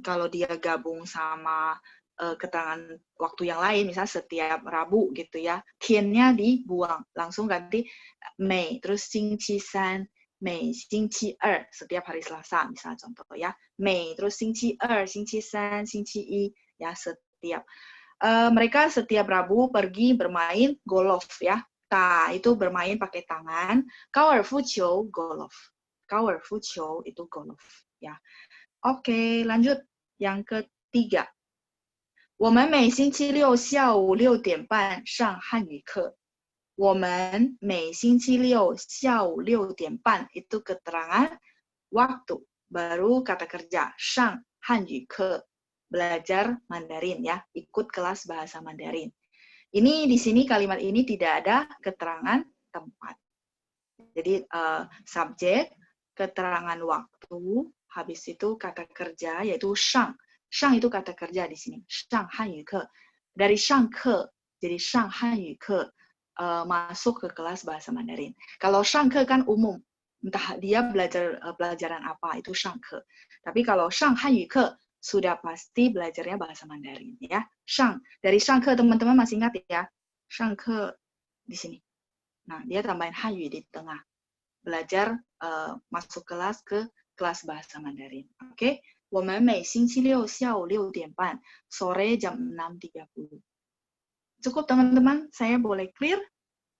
kalau dia gabung sama keterangan waktu yang lain, misalnya setiap Rabu gitu ya, tiannya dibuang, langsung ganti Mei, terus 星期三, Mei, 星期二, setiap hari Selasa, misalnya contoh ya, Mei, terus 星期二, 星期三, 星期一, ya setiap. Mereka setiap Rabu pergi bermain golf ya, ta itu bermain pakai tangan, 高尔夫球 golf, 高尔夫球 itu golf ya. Oke, lanjut yang ketiga. 我们每星期六下午6点半上汉语课。我们每星期六下午6点半 itu keterangan waktu, baru kata kerja, 上汉语课, belajar Mandarin ya, ikut kelas bahasa Mandarin. Ini di sini kalimat ini tidak ada keterangan tempat. Jadi subjek, keterangan waktu, habis itu kata kerja yaitu 上. 上 itu kata kerja di sini. 上汉语课. Dari 上课 jadi 上汉语课 masuk ke kelas bahasa Mandarin. Kalau 上课 kan umum. Entah dia belajar pelajaran apa, itu 上课. Tapi kalau 上汉语课 sudah pasti belajarnya bahasa Mandarin ya. 上 dari 上课 teman-teman masih ingat ya. 上课 di sini. Nah, dia tambahin 汉语 di tengah. Belajar masuk kelas ke kelas bahasa Mandarin. Oke? 我们每星期六下午6点半, sore jam 6.30. Cukup teman-teman, saya boleh clear?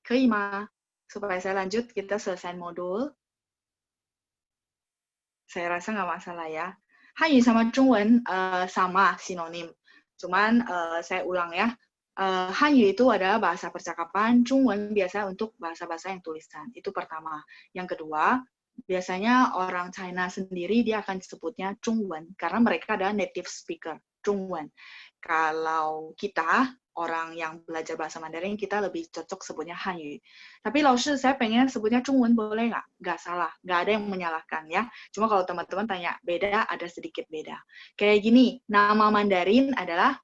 可以吗? Supaya saya lanjut, kita selesai modul. Saya rasa nggak masalah ya. Hanyu sama Zhongwen sama sinonim. Cuman saya ulang ya. Hanyu itu adalah bahasa percakapan, Zhongwen biasa untuk bahasa-bahasa yang tulisan. Itu pertama. Yang kedua, biasanya orang China sendiri dia akan sebutnya Zhongwen karena mereka adalah native speaker, Zhongwen. Kalau kita orang yang belajar bahasa Mandarin, kita lebih cocok sebutnya Hanyu. Tapi Laoshi, saya pengen sebutnya Zhongwen, boleh nggak? Nggak salah, nggak ada yang menyalahkan ya. Cuma kalau teman-teman tanya beda, ada sedikit beda. Kayak gini, nama Mandarin adalah,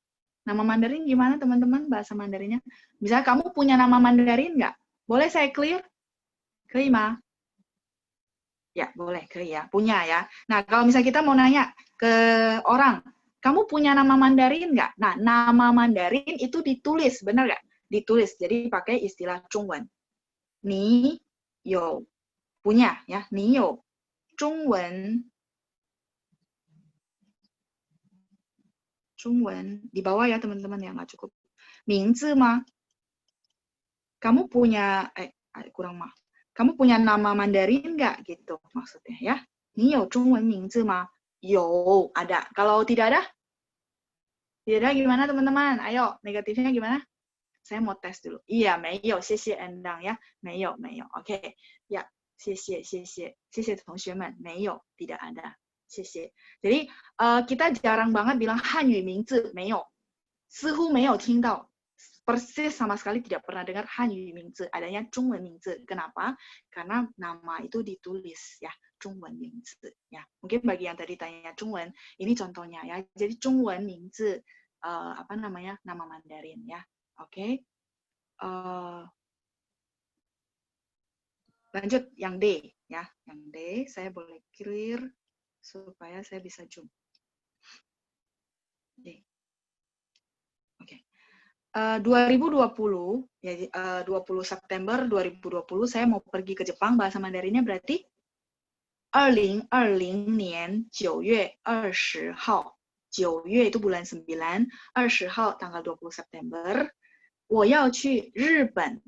nama Mandarin gimana teman-teman bahasa Mandarinnya? Misalnya kamu punya nama Mandarin nggak? Boleh saya clear? Kelima. Ya, boleh, ya. Punya ya. Nah, kalau misalnya kita mau nanya ke orang, kamu punya nama Mandarin nggak? Nah, nama Mandarin itu ditulis, benar nggak? Ditulis, jadi pakai istilah Zhongwen. Ni you, punya ya, ni you. Zhongwen. Zhongwen, di bawah ya teman-teman yang nggak cukup. Mingzi ma? Kamu punya, kurang mah. Kamu punya nama Mandarin nggak? Gitu maksudnya ya. Ni you Zhongwen mingzi ma? Yo, ada. Kalau tidak ada? Tidak ada gimana teman-teman? Ayo, negatifnya gimana? Saya mau tes dulu. Iya, 没有, 谢谢 Endang ya. 没有. Oke. Ya, 谢谢同学们. 没有, tidak ada. 谢谢. Jadi, kita jarang banget bilang 汉语名字没有. 似乎没有听到. persis sama sekali tidak pernah dengar Hanyu Mingzi, adanya Zhongwen Mingzi. Kenapa? Karena nama itu ditulis ya, Zhongwen Mingzi ya. Mungkin bagi yang tadi tanya Zhongwen, ini contohnya ya. Jadi Zhongwen Mingzi apa namanya? Nama Mandarin ya. Oke. Lanjut yang D ya. Yang D saya boleh clear supaya saya bisa zoom. D. Oke. 2020 ya 20 September 2020 saya mau pergi ke Jepang, bahasa Mandarinnya berarti 2020年9月20号 9月itu bulan 9, 20号 tanggal 20 September 我要去日本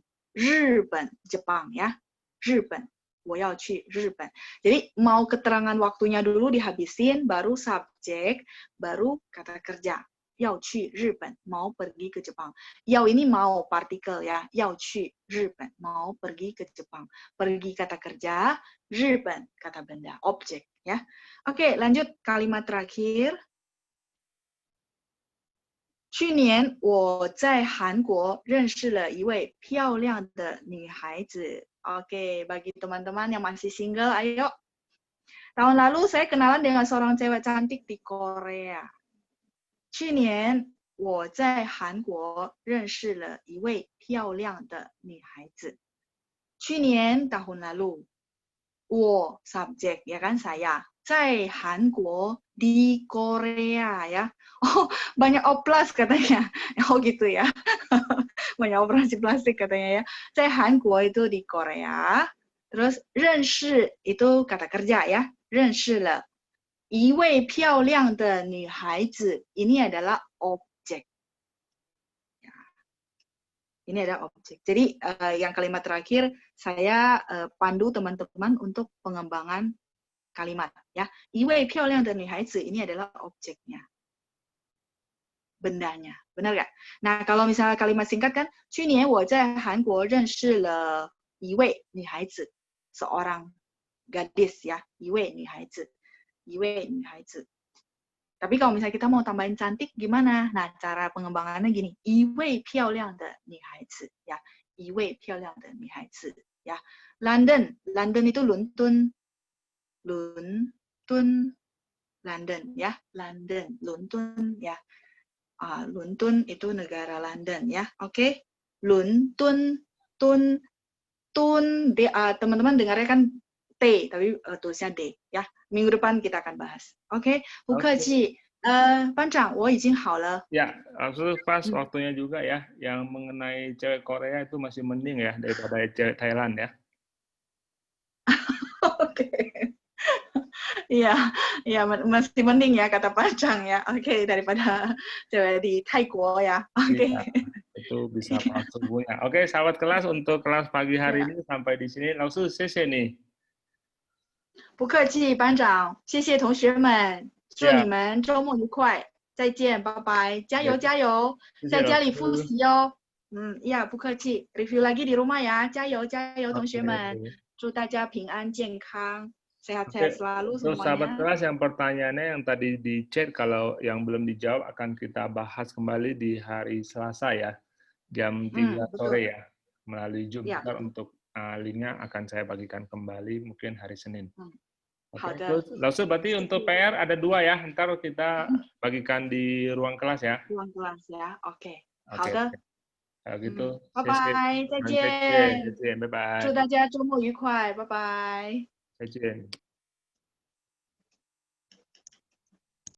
Jepang ya 日本 我要去日本. Jadi mau keterangan waktunya dulu dihabisin, baru subjek, baru kata kerja. 要去日本 mau pergi ke Jepang. 要 ini mau partikel ya. 要去日本 mau pergi ke Jepang. Pergi kata kerja, 日本 kata benda, objek ya. Oke, lanjut kalimat terakhir. 去年我在韩国认识了一位漂亮的女孩子. Oke, bagi teman-teman yang masih single, ayo. Tahun lalu saya kenalan dengan seorang cewek cantik di Korea. 去年我在韩国认识了一位漂亮的女孩子. 去年 tahun lalu. 我 subjek ya kan saya. 在韩国 di Korea ya. Oh, banyak oplas katanya. Oh gitu ya. Banyak operasi plastik katanya ya. 在韩国 itu di Korea. Terus 认识 itu kata kerja ya. 认识了一位漂亮的女孩子. Ini adalah objek. Ya. Ini adalah objek. Jadi yang kalimat terakhir saya pandu teman-teman untuk pengembangan kalimat ya. 一位漂亮的女孩子 ini adalah objeknya. Bendanya. Benar nggak? Nah, kalau misalnya kalimat singkat kan, 去年我在韩国认识了一位女孩子, seorang gadis ya, 一位女孩子, 一位女孩子. Tapi kalau misalnya kita mau tambahin cantik gimana? Nah, cara pengembangannya gini, 一位漂亮的女孩子 ya, 一位漂亮的女孩子 ya. London, London itu London, London ya, London, London ya. London itu negara London ya. Oke. London, teman-teman dengarnya kan T, tapi tulisnya D ya. Minggu depan kita akan bahas. Oke. 不客气. 班长，我已经好了. Ya, langsung pas waktunya juga ya. Yang mengenai cewek Korea itu masih mending ya daripada cewek Thailand ya. Oke. Iya, iya masih mending ya kata Panjang ya. Oke, daripada cewek di Thailand ya. Oke. Ya, itu bisa langsungnya. Oke, sahabat kelas, untuk kelas pagi hari ini sampai di sini. Langsung谢谢你. 不客气，班长，谢谢同学们，祝你们周末愉快，再见，拜拜，加油加油，在家里复习哦。iya，不客气 ，review lagi di rumah ya，加油加油，同学们，祝大家平安健康。Sehat-sehat selalu semuanya. Terus sahabat kelas yang pertanyaannya yang tadi di chat, kalau yang belum dijawab akan kita bahas kembali di hari Selasa ya, jam 3 sore ya, melalui Zoom. Untuk linknya akan saya bagikan kembali mungkin hari Senin. Oke. Terus langsung berarti untuk PR ada 2 ya, ntar kita bagikan di ruang kelas ya. Ruang kelas ya, oke. Kalau gitu, bye-bye, 再见。拜拜。祝大家周末愉快，拜拜。再见。